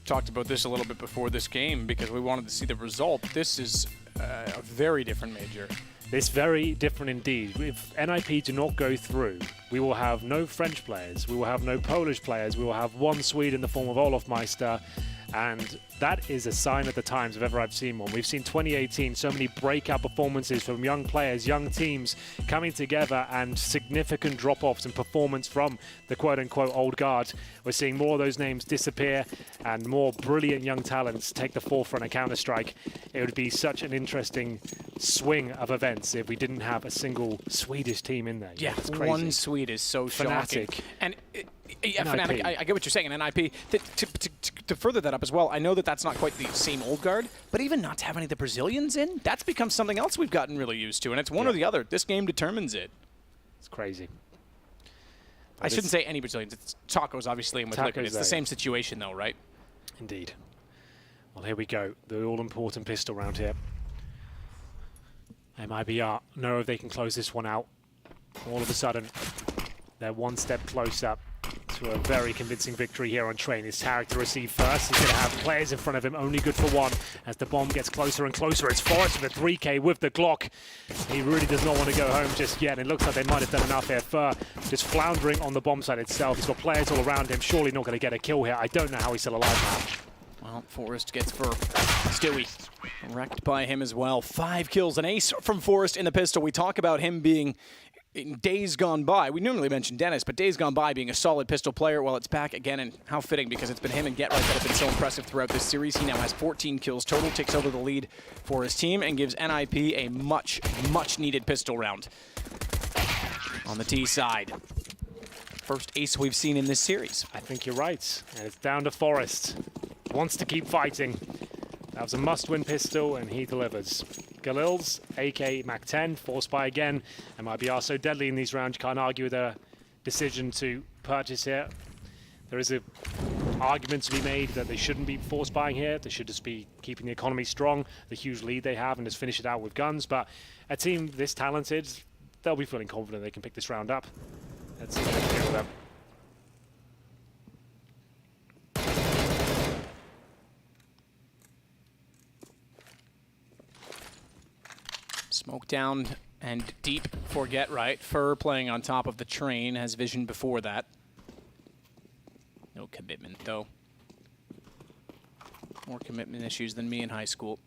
S1: talked about this a little bit before this game because we wanted to see the result. This is a very different Major.
S2: It's very different indeed. If NIP do not go through, we will have no French players, we will have no Polish players, we will have one Swede in the form of Olof Meister, and that is a sign of the times if ever I've seen one. We've seen 2018, so many breakout performances from young players, young teams coming together, and significant drop-offs in performance from the quote-unquote old guard. We're seeing more of those names disappear and more brilliant young talents take the forefront of Counter-Strike. It would be such an interesting swing of events if we didn't have a single Swedish team in there.
S1: Yeah,
S2: it's crazy.
S1: One Swede is so
S2: Fnatic.
S1: shocking. And Fnatic, I get what you're saying. And NIP, to further that up as well, I know that that's not quite the same old guard, but even not to have any of the Brazilians in, that's become something else we've gotten really used to, and it's one or the other. This game determines it.
S2: It's crazy.
S1: I shouldn't say any Brazilians. It's Tacos, obviously, and with Liquid. It's the same situation, though, right?
S2: Indeed. Well, here we go. The all-important pistol round here. MiBR know if they can close this one out. All of a sudden, they're one step closer to a very convincing victory here on Train. His Tarek to receive first. He's going to have players in front of him, only good for one. As the bomb gets closer and closer, it's Forrest with a 3K with the Glock. He really does not want to go home just yet. It looks like they might have done enough here. Fur just floundering on the bomb site itself. He's got players all around him, surely not going to get a kill here. I don't know how he's still alive now.
S1: Well, Forrest gets Fur. Stewie wrecked by him as well. 5 kills, an ace from Forrest in the pistol. We talk about him being in days gone by. We normally mention Dennis, but days gone by being a solid pistol player. Well, it's back again, and how fitting, because it's been him and GetRight that have been so impressive throughout this series. He now has 14 kills total, takes over the lead for his team, and gives NIP a much, much needed pistol round. On the T side, first ace we've seen in this series.
S2: I think you're right, and it's down to Forrest. Wants to keep fighting. That was a must-win pistol, and he delivers. Galil's, AK Mac-10, forced by again. MiBR so deadly in these rounds, you can't argue with their decision to purchase here. There is an argument to be made that they shouldn't be force buying here. They should just be keeping the economy strong, the huge lead they have, and just finish it out with guns. But a team this talented, they'll be feeling confident they can pick this round up. Let's see how they deal with them.
S1: Smoke down and deep for GetRight. Fur playing on top of the Train, has vision before that. No commitment, though. More commitment issues than me in high school.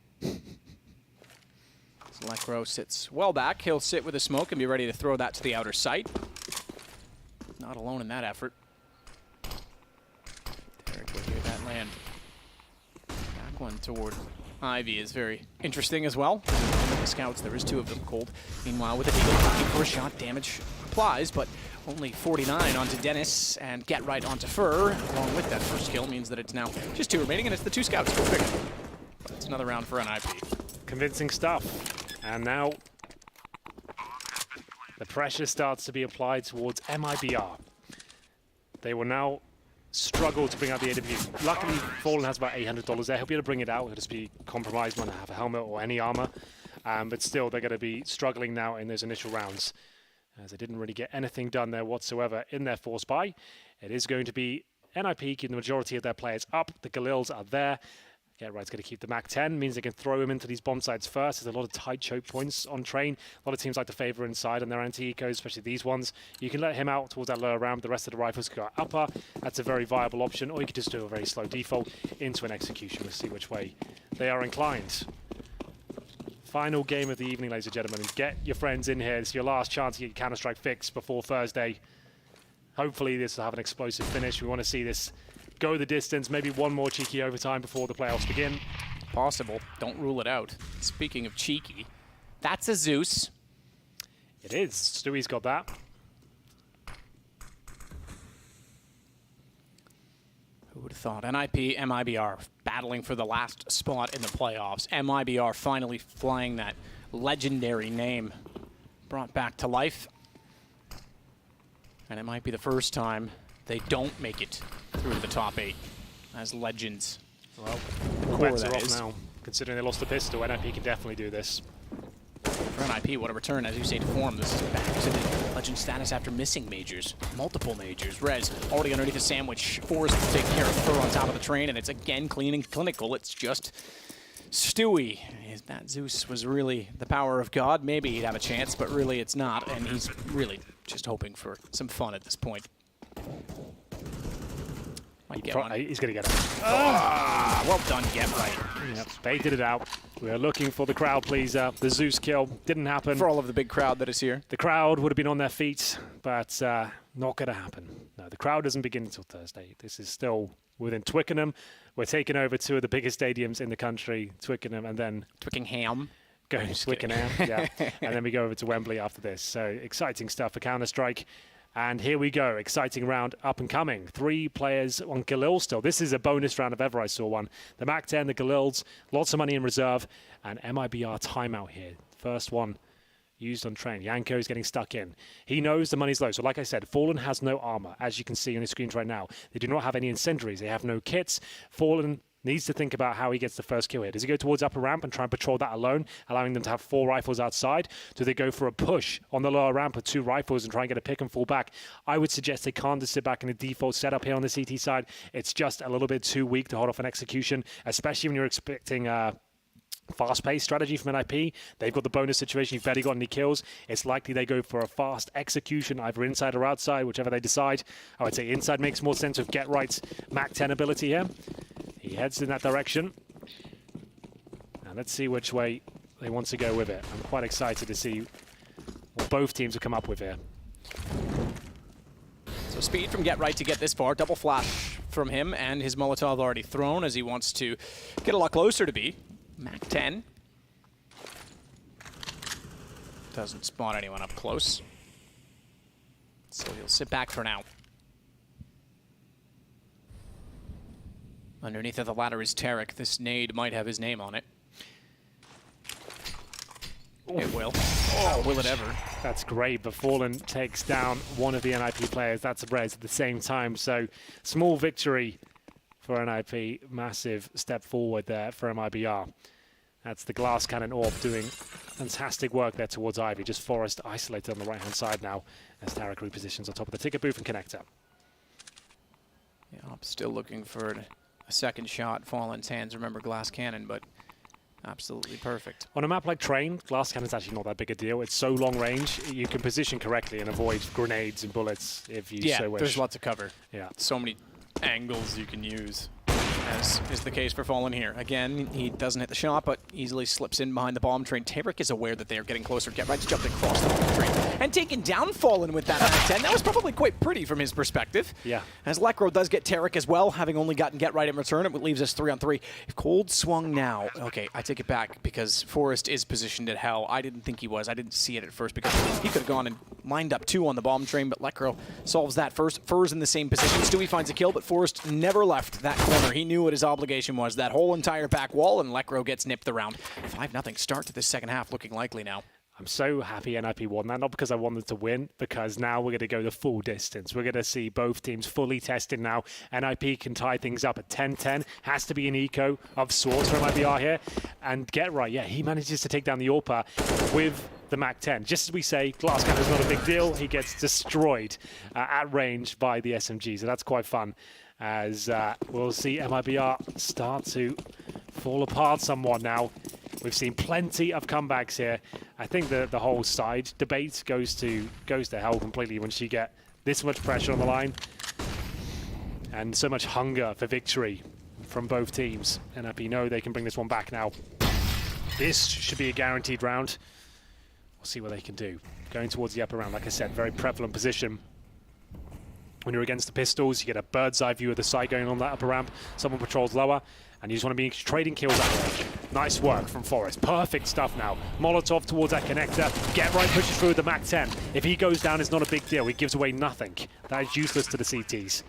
S1: Lekro sits well back. He'll sit with a smoke and be ready to throw that to the outer sight. Not alone in that effort. Derek will hear that land. Back one toward Ivy is very interesting as well. The scouts, there is 2 of them cold. Meanwhile, with the Eagle looking for a shot, damage applies, but only 49 onto Dennis, and GetRight onto Fur. Along with that first kill means that it's now just 2 remaining, and it's the 2 scouts. Go figure. It's another round for NIP.
S2: Convincing stuff. And now the pressure starts to be applied towards MiBR. They will now struggle to bring out the AW. Luckily, Fallen has about $800 there. He'll be able to bring it out. He'll just be compromised when they have a helmet or any armor. But still, they're going to be struggling now in those initial rounds, as they didn't really get anything done there whatsoever in their force buy. It is going to be NIP keeping the majority of their players up. The Galils are there. GetRight's going to keep the Mac-10, means they can throw him into these bomb sites first. There's a lot of tight choke points on Train. A lot of teams like to favor inside on their anti-ecos, especially these ones. You can let him out towards that lower round. The rest of the rifles can go upper. That's a very viable option. Or you could just do a very slow default into an execution. We'll see which way they are inclined. Final game of the evening, ladies and gentlemen. Get your friends in here. It's your last chance to get your Counter-Strike fix before Thursday. Hopefully this will have an explosive finish. We want to see this go the distance, maybe one more cheeky overtime before the playoffs begin.
S1: Possible. Don't rule it out. Speaking of cheeky, that's a Zeus.
S2: It is. Stewie's got that.
S1: Who would have thought? NIP, MiBR battling for the last spot in the playoffs. MiBR finally flying that legendary name brought back to life. And it might be the first time they don't make it through the top 8 as legends.
S2: Well,
S1: the
S2: the
S1: core
S2: bets
S1: that
S2: are off
S1: is.
S2: now. Considering they lost the pistol, NIP can definitely do this.
S1: For NIP, what a return, as you say, to form. This is back to the legend status after missing majors, multiple majors. Rez already underneath the sandwich, forced to take care of Fur on top of the train, and it's again clean and clinical. It's just Stewie. That Zeus was really the power of God. Maybe he'd have a chance, but really it's not, and he's really just hoping for some fun at this point. Might get one.
S2: He's going to get it.
S1: Ah, well done, Get Right.
S2: Yep, baited it out. We are looking for the crowd pleaser. The Zeus kill didn't happen.
S1: For all of the big crowd that is here.
S2: The crowd would have been on their feet, but not going to happen. No, the crowd doesn't begin until Thursday. This is still within Twickenham. We're taking over two of the biggest stadiums in the country, Twickenham, and then
S1: Twickenham.
S2: going to Twickenham, yeah. And then we go over to Wembley after this. So exciting stuff for Counter-Strike. And here we go, exciting round up and coming. 3 players on Galil still. This is a bonus round if ever I saw one. The MAC-10, the Galils, lots of money in reserve, and MiBR timeout here. First one used on train. Yanko is getting stuck in. He knows the money's low. So like I said, Fallen has no armor, as you can see on the screens right now. They do not have any incendiaries. They have no kits. Fallen needs to think about how he gets the first kill here. Does he go towards upper ramp and try and patrol that alone, allowing them to have 4 rifles outside? Do they go for a push on the lower ramp with 2 rifles and try and get a pick and fall back? I would suggest they can't just sit back in the default setup here on the CT side. It's just a little bit too weak to hold off an execution, especially when you're expecting fast-paced strategy from NIP. They've got the bonus situation. You've barely got any kills. It's likely they go for a fast execution, either inside or outside, whichever they decide. I would say inside makes more sense with Get Right's MAC-10 ability here. He heads in that direction. And let's see which way they want to go with it. I'm quite excited to see what both teams will come up with here.
S1: So speed from Get Right to get this far. Double flash from him, and his Molotov already thrown as he wants to get a lot closer to B. MAC-10. Doesn't spot anyone up close. So he'll sit back for now. Underneath of the ladder is Tarek. This nade might have his name on it. Oof. It will. Oh, will it ever?
S2: That's great, but Fallen takes down one of the NIP players. That's Rez at the same time. So small victory for NIP. Massive step forward there for MiBR. That's the glass cannon orb doing fantastic work there towards Ivy. Just Forest isolated on the right-hand side now as Tarek repositions on top of the ticket booth and connector.
S1: Yeah, I'm still looking for a second shot. Fallen's hands, remember glass cannon, but absolutely perfect.
S2: On a map like Train, glass cannon's actually not that big a deal. It's so long range, you can position correctly and avoid grenades and bullets if you so wish.
S1: There's lots of cover.
S2: Yeah.
S1: So many angles you can use, as is the case for Fallen here. Again, he doesn't hit the shot, but easily slips in behind the bomb train. Tarek is aware that they are getting closer. Get Right's jumped across the bomb train and taken down Fallen with that MAC-10. That was probably quite pretty from his perspective.
S2: Yeah.
S1: As Lekro does get Tarek as well, having only gotten Get Right in return, it leaves us 3-on-3. If Cold swung now, okay, I take it back because Forrest is positioned at hell. I didn't think he was. I didn't see it at first because he could have gone and lined up 2 on the bomb train, but Lekro solves that first. Fur's in the same position. Stewie finds a kill, but Forrest never left that corner. He knew what his obligation was, that whole entire back wall, and Lekro gets nipped around. 5-0 start to this second half, looking likely now.
S2: I'm so happy NIP won that, not because I wanted to win, because now we're going to go the full distance. We're going to see both teams fully tested now. NIP can tie things up at 10-10. Has to be an eco of sorts for MiBR here. And Get Right, yeah, he manages to take down the AWPer with the MAC-10. Just as we say, glass cannon is not a big deal. He gets destroyed at range by the SMG, so that's quite fun. As we'll see MiBR start to fall apart somewhat now. We've seen plenty of comebacks here. I think the whole side debate goes to hell completely once you get this much pressure on the line and so much hunger for victory from both teams. NIP know they can bring this one back now. This should be a guaranteed round. We'll see what they can do. Going towards the upper round, like I said, very prevalent position. When you're against the pistols, you get a bird's eye view of the site going on that upper ramp. Someone patrols lower, and you just want to be trading kills that way. Nice work from Forest. Perfect stuff now. Molotov towards that connector. Get right, pushes through the MAC-10. If he goes down, it's not a big deal. He gives away nothing. That is useless to the CTs.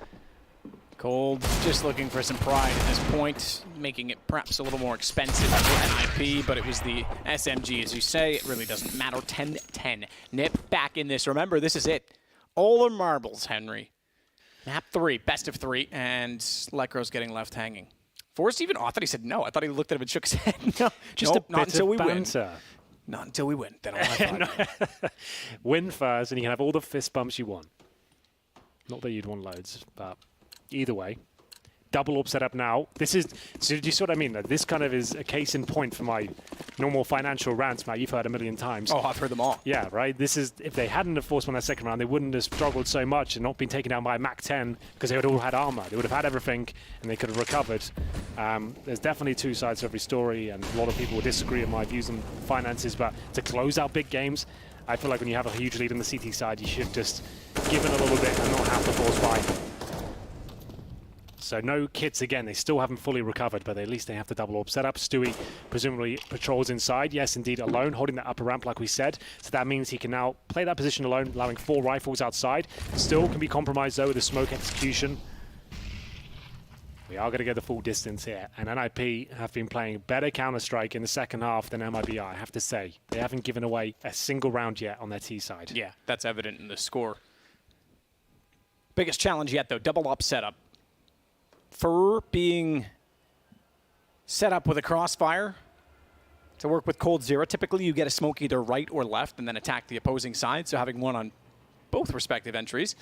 S1: Cold just looking for some pride at this point, making it perhaps a little more expensive for NIP, but it was the SMG, as you say. It really doesn't matter. 10-10. Nip back in this. Remember, this is it. All the marbles, Henry. Map 3, best of 3, and Lecro's getting left hanging. Forrest even, I thought he said no. I thought he looked at him and shook his head. No,
S2: just
S1: nope,
S2: a
S1: not
S2: bit
S1: until
S2: of
S1: we
S2: banter.
S1: Win. Not until we win. Then I'll high five.
S2: Win first, and you can have all the fist bumps you want. Not that you'd want loads, but either way. Double up setup now. This is, so do you see what I mean? That this kind of is a case in point for my normal financial rants, Matt. You've heard a million times.
S1: Oh, I've heard them all.
S2: Yeah, right? This is, if they hadn't have forced one that second round, they wouldn't have struggled so much and not been taken down by a MAC-10 because they would have all had armor. They would have had everything and they could have recovered. There's definitely two sides to every story, and a lot of people will disagree on my views on finances, but to close out big games, I feel like when you have a huge lead on the CT side, you should just give it a little bit and not have to force buy. So no kits again. They still haven't fully recovered, but at least they have the double orb setup. Stewie presumably patrols inside. Yes, indeed, alone, holding that upper ramp like we said. So that means he can now play that position alone, allowing 4 rifles outside. Still can be compromised though with the smoke execution. We are going to get the full distance here. And NIP have been playing better Counter-Strike in the second half than MiBR, I have to say. They haven't given away a single round yet on their T side.
S1: Yeah, that's evident in the score. Biggest challenge yet though, double up setup. For being set up with a crossfire to work with Cold Zero, typically you get a smoke either right or left and then attack the opposing side, so having one on both respective entries.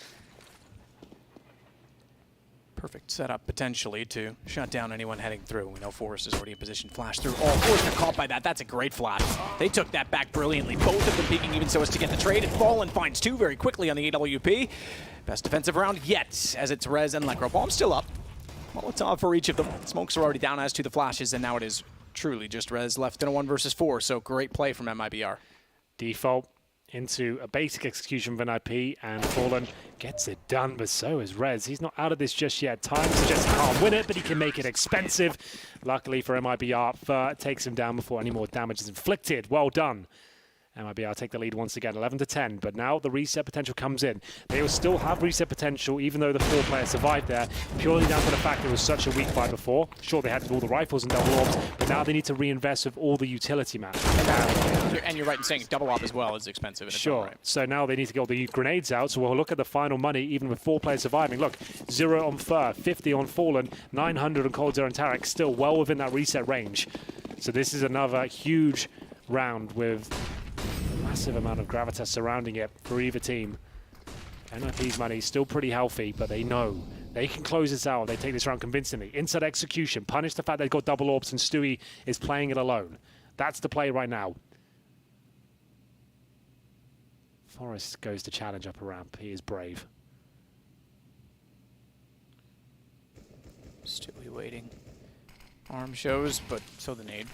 S1: Perfect setup potentially to shut down anyone heading through. We know Forrest is already in position, flash through. Oh, Forrest are caught by that. That's a great flash. They took that back brilliantly. Both of them peeking even so as to get the trade. And Fallen finds 2 very quickly on the AWP. Best defensive round yet, as it's Rez and Lecro. Bomb still up. Molotov for each of them. Smokes are already down as to the flashes, and now it is truly just Rez left in a 1 versus 4, so great play from MiBR.
S2: Default into a basic execution of NIP, and Fallen gets it done, but so is Rez. He's not out of this just yet. Time suggests he can't win it, but he can make it expensive. Luckily for MiBR, Fur takes him down before any more damage is inflicted. Well done. MiBR take the lead once again, 11-10, but now the reset potential comes in. They will still have reset potential, even though the 4 players survived there, purely down to the fact it was such a weak fight before. Sure, they had all the rifles and double orbs, but now they need to reinvest with all the utility map.
S1: And you're right in saying double op as well is expensive.
S2: Sure, right. So now they need to get all the grenades out, so we'll look at the final money, even with 4 players surviving. Look, 0 on Fur, 50 on Fallen, 900 on Cold Zero and Tarek, still well within that reset range. So this is another huge round with massive amount of gravitas surrounding it for either team. NIP's money is still pretty healthy, but they know they can close this out. They take this round convincingly. Inside execution, punish the fact they've got double orbs and Stewie is playing it alone. That's the play right now. Forrest goes to challenge up a ramp. He is brave.
S1: Stewie waiting. Arm shows, but so the nade.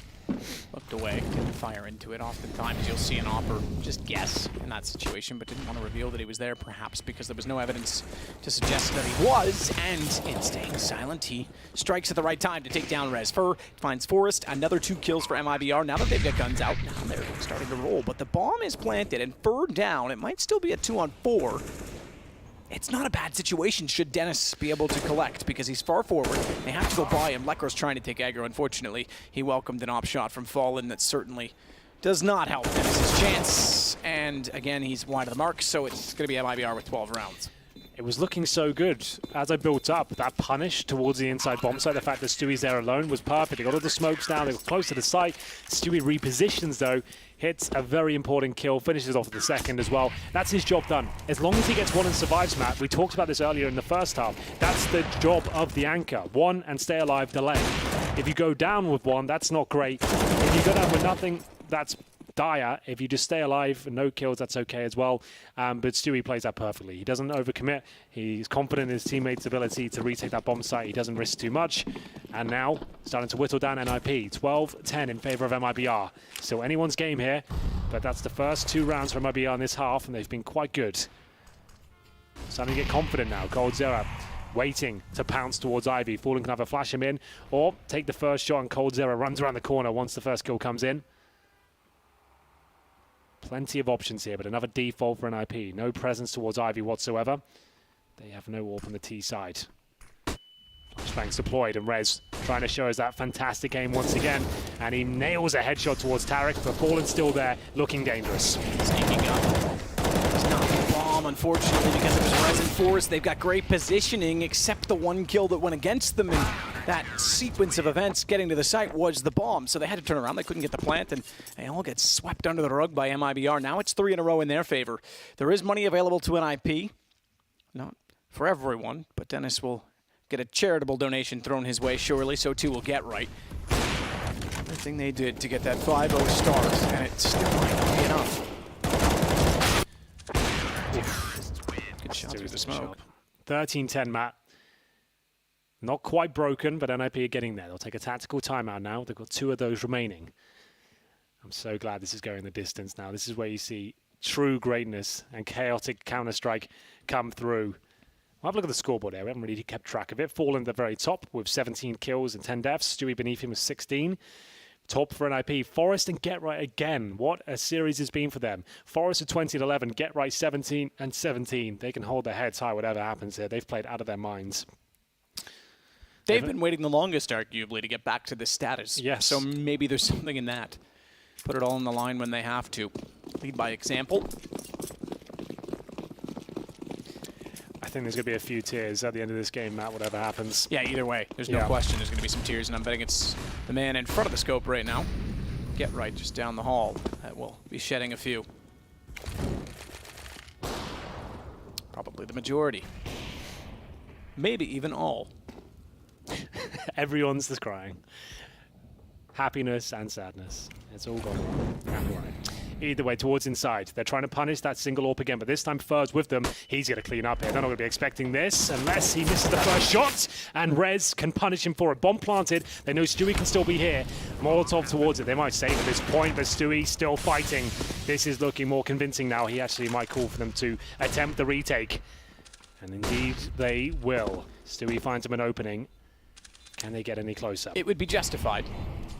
S1: Looked away, didn't fire into it. Oftentimes you'll see an opper just guess in that situation, but didn't want to reveal that he was there, perhaps because there was no evidence to suggest that he was, and in staying silent, he strikes at the right time to take down Rez. Fur finds Forrest, another 2 kills for MiBR. Now that they've got guns out, now they're starting to roll, but the bomb is planted, and Fur down. It might still be a 2-on-4. It's not a bad situation should Dennis be able to collect because he's far forward. They have to go by him. Lecro's trying to take aggro. Unfortunately, he welcomed an op shot from Fallen that certainly does not help Dennis's chance. And again, he's wide of the mark, so it's going to be MiBR with 12 rounds.
S2: It was looking so good. As I built up, that punish towards the inside bomb site, the fact that Stewie's there alone was perfect. They got all the smokes down, they were close to the site. Stewie repositions though, hits a very important kill, finishes off at the second as well. That's his job done. As long as he gets 1 and survives, Matt, we talked about this earlier in the first half, that's the job of the anchor. 1 and stay alive, delay. If you go down with 1, that's not great. If you go down with nothing, that's dire. If you just stay alive and no kills, that's okay as well. But Stewie plays that perfectly. He doesn't overcommit. He's confident in his teammates' ability to retake that bomb site. He doesn't risk too much. And now, starting to whittle down NIP. 12-10 in favor of MiBR. Still anyone's game here, but that's the first 2 rounds for MiBR in this half, and they've been quite good. Starting to get confident now. Cold Zero waiting to pounce towards Ivy. Fallen can either flash him in or take the first shot, and Cold Zero runs around the corner once the first kill comes in. Plenty of options here, but another default for NIP. No presence towards Ivy whatsoever. They have no AWP on the T side. Flashbangs deployed, and Rez trying to show us that fantastic aim once again. And he nails a headshot towards Tarek, but Fallen's still there, looking dangerous.
S1: Sneaking up. It's not the bomb, unfortunately, because it was Rez and Force. They've got great positioning, except the one kill that went against them. And that sequence of events getting to the site was the bomb. So they had to turn around. They couldn't get the plant, and they all get swept under the rug by MiBR. Now it's 3 in a row in their favor. There is money available to NIP. Not for everyone, but Dennis will get a charitable donation thrown his way, surely. So too will Get Right. Everything they did to get that 5-0 start, and it still might not be enough. Good shot through the smoke.
S2: 13-10, Matt. Not quite broken, but NIP are getting there. They'll take a tactical timeout now. They've got 2 of those remaining. I'm so glad this is going the distance now. This is where you see true greatness and chaotic Counter-Strike come through. I'll have a look at the scoreboard here. We haven't really kept track of it. Fallen at the very top with 17 kills and 10 deaths. Stewie beneath him with 16. Top for NIP. Forest and Get Right again. What a series it's been for them. Forest at 20 and 11. Get Right 17 and 17. They can hold their heads high whatever happens here. They've played out of their minds.
S1: They've been waiting the longest, arguably, to get back to this status.
S2: Yes.
S1: So maybe there's something in that. Put it all on the line when they have to. Lead by example.
S2: I think there's going to be a few tears at the end of this game, Matt, whatever happens.
S1: Yeah, either way. There's no question there's going to be some tears, and I'm betting it's the man in front of the scope right now. Get Right just down the hall. That will be shedding a few. Probably the majority. Maybe even all.
S2: Everyone's just crying. Happiness and sadness. It's all gone. Right. Either way, towards inside. They're trying to punish that single AWP again, but this time Fur's with them. He's going to clean up here. They're not going to be expecting this unless he misses the first shot, and Rez can punish him for it. Bomb planted. They know Stewie can still be here. Molotov towards it. They might save at this point, but Stewie still fighting. This is looking more convincing now. He actually might call for them to attempt the retake. And indeed, they will. Stewie finds him an opening. Can they get any closer?
S1: It would be justified,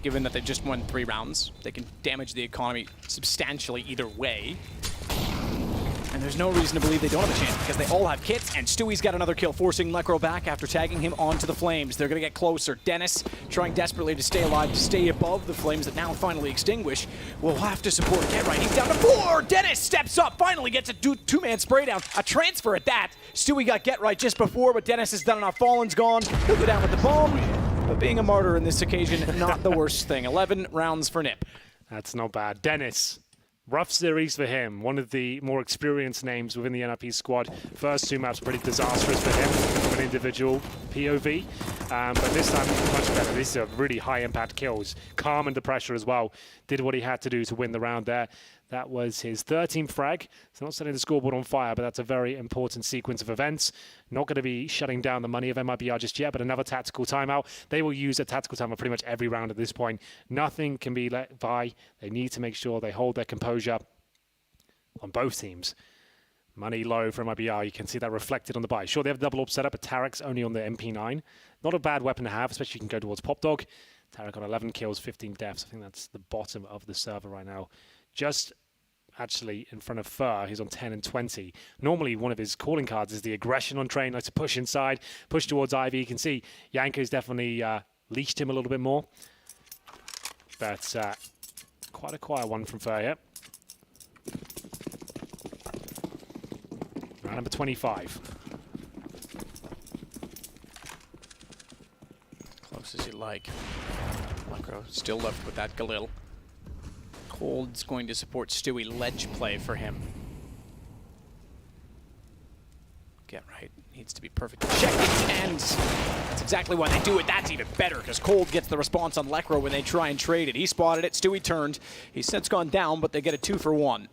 S1: given that they just won 3 rounds. They can damage the economy substantially either way. And there's no reason to believe they don't have a chance, because they all have kits, and Stewie's got another kill, forcing Lekro back after tagging him onto the flames. They're going to get closer. Dennis, trying desperately to stay alive, to stay above the flames that now finally extinguish, will have to support Get Right. He's down to 4! Dennis steps up, finally gets a 2-man spray down. A transfer at that. Stewie got Get Right just before, but Dennis has done enough. Fallen's gone. He'll go down with the bomb. But being a martyr in this occasion, not the worst thing. 11 rounds for Nip.
S2: That's not bad. Dennis. Rough series for him. One of the more experienced names within the NIP squad. First 2 maps pretty disastrous for him from an individual POV. But this time much better. These are really high impact kills. Calm under pressure as well. Did what he had to do to win the round there. That was his 13th frag. It's not setting the scoreboard on fire, but that's a very important sequence of events. Not going to be shutting down the money of MiBR just yet, but another tactical timeout. They will use a tactical timeout pretty much every round at this point. Nothing can be let by. They need to make sure they hold their composure on both teams. Money low for MiBR. You can see that reflected on the buy. Sure, they have the double AWP setup, but Tarek's only on the MP9. Not a bad weapon to have, especially you can go towards Pop Dog. Tarek on 11 kills, 15 deaths. I think that's the bottom of the server right now. Just actually in front of Fur, he's on 10 and 20. Normally, one of his calling cards is the aggression on train, like to push inside, push towards Ivy. You can see Yanko's definitely leashed him a little bit more. But quite a quiet one from Fur here. Round number 25.
S1: Close as you like. Lekro still left with that Galil. Cold's going to support Stewie. Ledge play for him. Get Right. Needs to be perfect. Check it, and that's exactly why they do it. That's even better, because Cold gets the response on Lekro when they try and trade it. He spotted it. Stewie turned. He's since gone down, but they get a 2-for-1.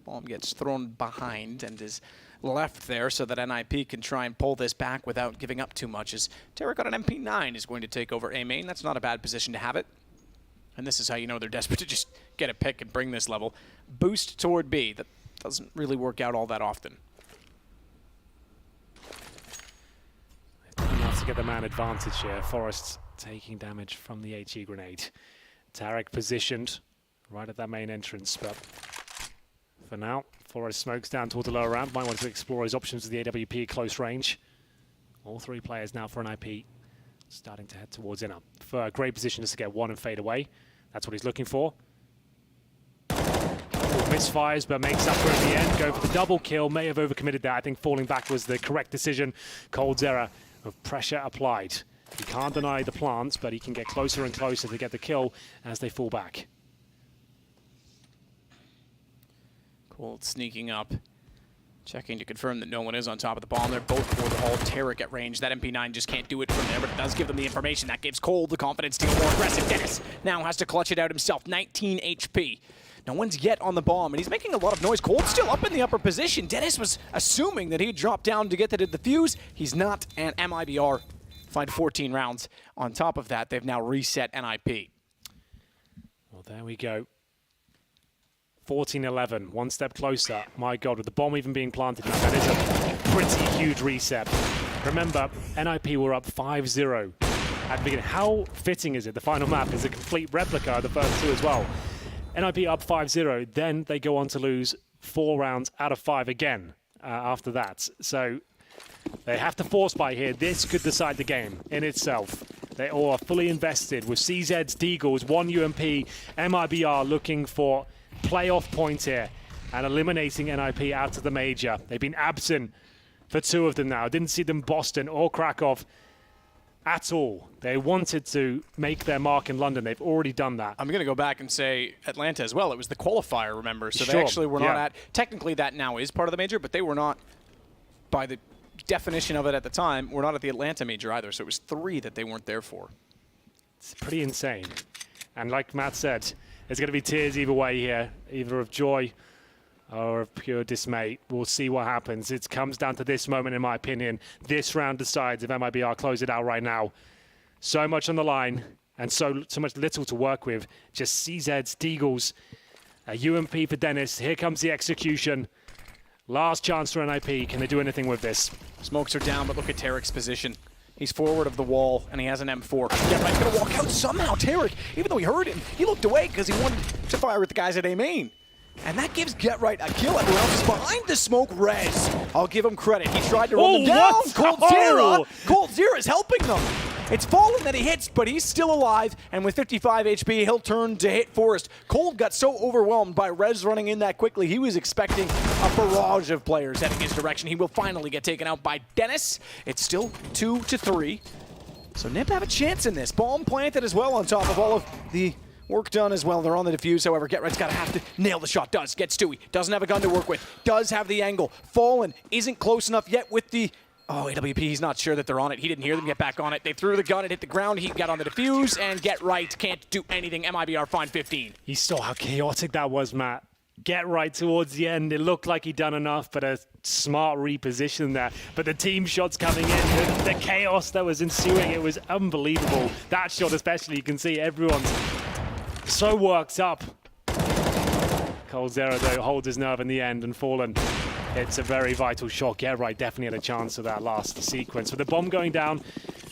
S1: Bomb gets thrown behind and is left there so that NIP can try and pull this back without giving up too much, as Tarek on an MP9 is going to take over A main. That's not a bad position to have it. And this is how you know they're desperate to just get a pick and bring this level. Boost toward B. That doesn't really work out all that often.
S2: to get the man advantage here. Forrest taking damage from the HE grenade. Tarek positioned right at that main entrance, but for now, Forrest smokes down towards the lower ramp. Might want to explore his options with the AWP at close range. All three players now for an IP, starting to head towards inner. For a great position just to get one and fade away. That's what he's looking for. Misfires, but makes up for it at the end. Go for the double kill. May have overcommitted that. I think falling back was the correct decision. Cold's error of pressure applied. He can't deny the plants, but he can get closer and closer to get the kill as they fall back.
S1: Cold sneaking up. Checking to confirm that no one is on top of the bomb. They're both toward the hall. Tarek at range. That MP9 just can't do it from there, but it does give them the information. That gives Cold the confidence to go more aggressive. Dennis now has to clutch it out himself. 19 HP. No one's yet on the bomb, and he's making a lot of noise. Cold's still up in the upper position. Dennis was assuming that he'd drop down to get to the defuse. He's not, and MiBR find 14 rounds. On top of that, they've now reset NIP.
S2: Well, there we go. 14-11, one step closer. My God, with the bomb even being planted now, that is a pretty huge reset. Remember, NIP were up 5-0 at the beginning. How fitting is it? The final map is a complete replica of the first two as well. NIP up 5-0, then they go on to lose 4 rounds out of 5 again after that. So they have to force buy here. This could decide the game in itself. They all are fully invested with CZ's, Deagles, 1 UMP, MiBR looking for playoff points here and eliminating NIP out of the major. They've been absent for 2 of them now. Didn't see them Boston or Krakow at all. They wanted to make their mark in London. They've already done that.
S1: I'm going to go back and say Atlanta as well. It was the qualifier, remember? So
S2: Sure.
S1: They actually were not at... Technically, that now is part of the major, but they were not, by the definition of it at the time, were not at the Atlanta major either. So it was 3 that they weren't there for.
S2: It's pretty insane. And like Matt said, there's going to be tears either way here, either of joy or of pure dismay. We'll see what happens. It comes down to this moment, in my opinion. This round decides if MiBR close it out right now. So much on the line and so much little to work with. Just CZ's, Deagles, a UMP for Dennis. Here comes the execution. Last chance for NIP. Can they do anything with this?
S1: Smokes are down, but look at Tarek's position. He's forward of the wall, and he has an M4. Getright's going to walk out somehow. Tarek, even though he heard him, he looked away because he wanted to fire at the guys at A main. And that gives Getright a kill. Everyone else is behind the smoke. Rez, I'll give him credit. He tried to run them down. Cold Zero is helping them. It's Fallen that he hits, but he's still alive. And with 55 HP, he'll turn to hit Forrest. Cold got so overwhelmed by Rez running in that quickly. He was expecting a barrage of players heading his direction. He will finally get taken out by Dennis. It's still 2-3. So NIP have a chance in this. Bomb planted as well on top of all of the work done as well. They're on the defuse, however. Getright's got to have to nail the shot. Does. Get Stewie. Doesn't have a gun to work with. Does have the angle. Fallen isn't close enough yet with the... Oh, AWP, he's not sure that they're on it. He didn't hear them get back on it. They threw the gun, it hit the ground. He got on the defuse, and Getright can't do anything. MiBR find 15.
S2: You saw how chaotic that was, Matt. Getright towards the end. It looked like he'd done enough, but a smart reposition there. But the team shots coming in, the chaos that was ensuing, it was unbelievable. That shot especially, you can see everyone's so worked up. Cold Zero, though, holds his nerve in the end, and Fallen. It's a very vital shot. Getright definitely had a chance of that last sequence. With the bomb going down,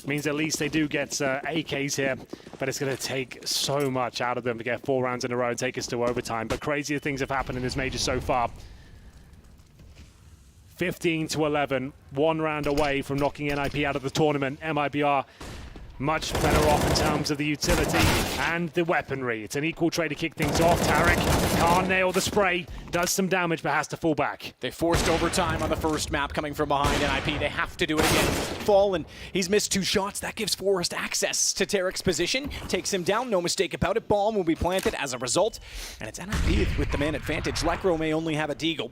S2: means at least they do get AKs here, but it's going to take so much out of them to get 4 rounds in a row and take us to overtime. But crazier things have happened in this major so far. 15-11, 1 round away from knocking NIP out of the tournament. MiBR much better off in terms of the utility and the weaponry. It's an equal trade to kick things off. Tarek can't nail the spray, does some damage, but has to fall back.
S1: They forced overtime on the first map coming from behind NIP. They have to do it again. Fallen, he's missed 2 shots. That gives Forrest access to Tarek's position. Takes him down, no mistake about it. Bomb will be planted as a result. And it's NIP with the man advantage. Lekro may only have a Deagle,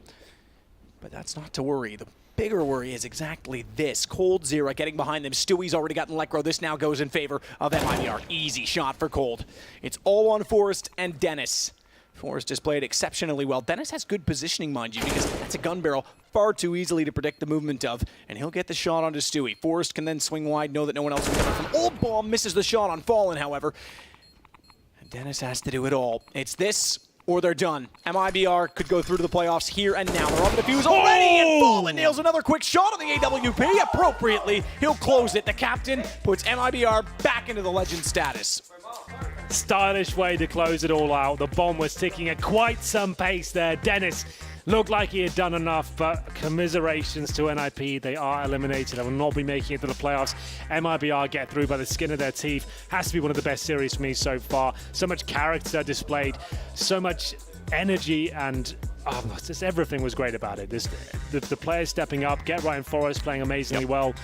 S1: but that's not to worry. The bigger worry is exactly this. Cold Zero getting behind them. Stewie's already gotten Lekro. This now goes in favor of MiBR. Easy shot for Cold. It's all on Forrest and Dennis. Forrest displayed exceptionally well. Dennis has good positioning, mind you, because that's a gun barrel far too easily to predict the movement of, and he'll get the shot onto Stewie. Forrest can then swing wide, know that no one else will get it from Old Bomb. Misses the shot on Fallen, however. And Dennis has to do it all. It's this or they're done. MiBR could go through to the playoffs here and now. They're on the defuse already, and Fallen nails another quick shot on the AWP. Appropriately, he'll close it. The captain puts MiBR back into the legend status.
S2: Stylish way to close it all out. The bomb was ticking at quite some pace there. Dennis looked like he had done enough, but commiserations to NIP. They are eliminated and will not be making it to the playoffs. MiBR get through by the skin of their teeth. Has to be one of the best series for me so far. So much character displayed, so much energy, and just everything was great about it. The players stepping up, Get Right and Forest playing amazingly well.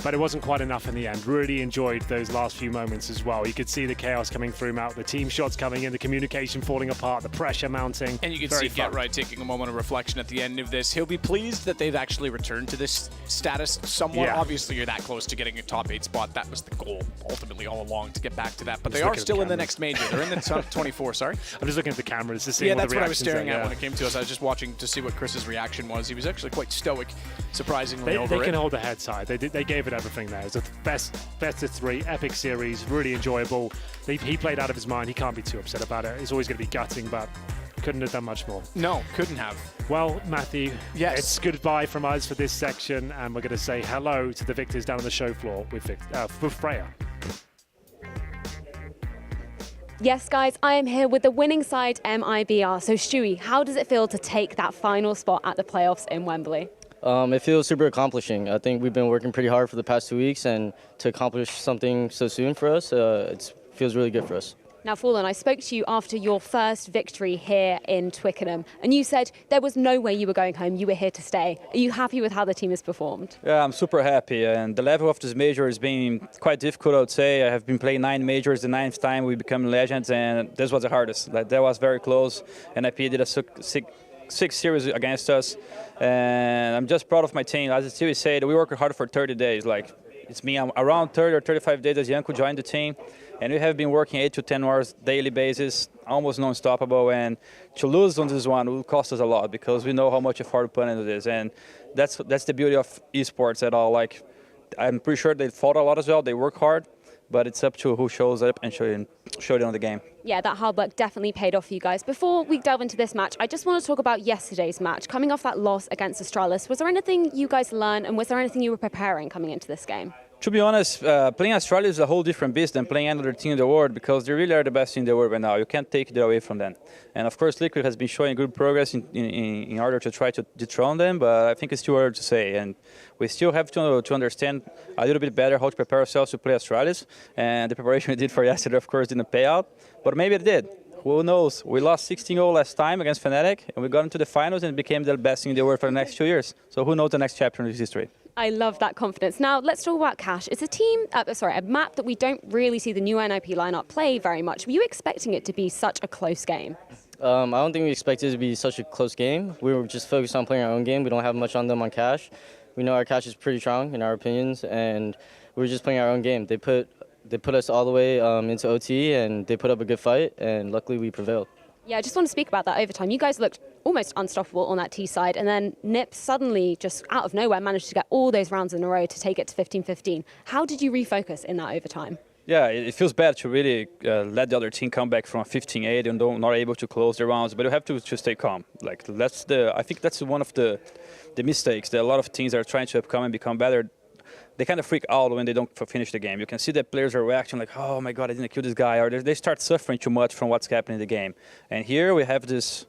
S2: But it wasn't quite enough in the end. Really enjoyed those last few moments as well. You could see the chaos coming through Mount, the team shots coming in, the communication falling apart, the pressure mounting.
S1: And you can see Get Right taking a moment of reflection at the end of this. He'll be pleased that they've actually returned to this status somewhat.
S2: Yeah.
S1: Obviously, you're that close to getting a top 8 spot. That was the goal, ultimately, all along, to get back to that. But they are still in the next major. They're in the top 24, sorry.
S2: I'm just looking at the cameras to see
S1: Yeah, that's what I was staring at when it came to us. I was just watching to see what Chris's reaction was. He was actually quite stoic, surprisingly, over
S2: They
S1: it.
S2: can hold their heads high. They gave it everything there. It was the best of 3, epic series, really enjoyable. He played out of his mind. He can't be too upset about it. It's always going to be gutting, but couldn't have done much more.
S1: No, couldn't have.
S2: Well, Matthew,
S1: yes,
S2: it's goodbye from us for this section, and we're going to say hello to the victors down on the show floor with Freya.
S3: Yes, guys, I am here with the winning side, MiBR. So, Stewie, how does it feel to take that final spot at the playoffs in Wembley?
S4: It feels super accomplishing. I think we've been working pretty hard for the past 2 weeks, and to accomplish something so soon for us, it feels really good for us.
S3: Now, Fallen, I spoke to you after your first victory here in Twickenham, and you said there was no way you were going home, you were here to stay. Are you happy with how the team has performed?
S5: Yeah, I'm super happy, and the level of this major has been quite difficult, I would say. I have been playing 9 majors, the 9th time we become legends, and this was the hardest. Like, that was very close, and NIP did a 6 series against us, and I'm just proud of my team. As Stewie said, we worked hard for 30 days. Like, it's been around 30 or 35 days as Janko joined the team, and we have been working 8 to 10 hours daily basis, almost non-stoppable, and to lose on this one will cost us a lot because we know how much effort we put into this, and that's the beauty of esports at all. Like, I'm pretty sure they fought a lot as well, they work hard, but it's up to who shows up and show it on the game.
S3: Yeah, that hard work definitely paid off for you guys. Before we delve into this match, I just want to talk about yesterday's match. Coming off that loss against Astralis, was there anything you guys learned, and was there anything you were preparing coming into this game?
S5: To be honest, playing Astralis is a whole different beast than playing another team in the world because they really are the best team in the world right now. You can't take it away from them. And of course, Liquid has been showing good progress in order to try to dethrone them, but I think it's too early to say. And we still have to understand a little bit better how to prepare ourselves to play Astralis. And the preparation we did for yesterday, of course, didn't pay out, but maybe it did. Who knows? We lost 16-0 last time against Fnatic, and we got into the finals and became the best team in the world for the next 2 years. So who knows the next chapter in this history?
S3: I love that confidence. Now, let's talk about Cash. It's a map that we don't really see the new NIP lineup play very much. Were you expecting it to be such a close game?
S4: I don't think we expected it to be such a close game. We were just focused on playing our own game. We don't have much on them on Cash. We know our Cash is pretty strong in our opinions, and we were just playing our own game. They put us all the way into OT, and they put up a good fight, and luckily we prevailed.
S3: Yeah, I just want to speak about that overtime. You guys looked almost unstoppable on that T side, and then NIP suddenly, just out of nowhere, managed to get all those rounds in a row to take it to 15-15. How did you refocus in that overtime?
S5: Yeah, it feels bad to really let the other team come back from a 15-8 and not able to close the rounds, but you have to stay calm. Like, I think that's one of the mistakes that a lot of teams are trying to come and become better. They kind of freak out when they don't finish the game. You can see that players are reacting like, oh my God, I didn't kill this guy, or they start suffering too much from what's happening in the game. And here we have this,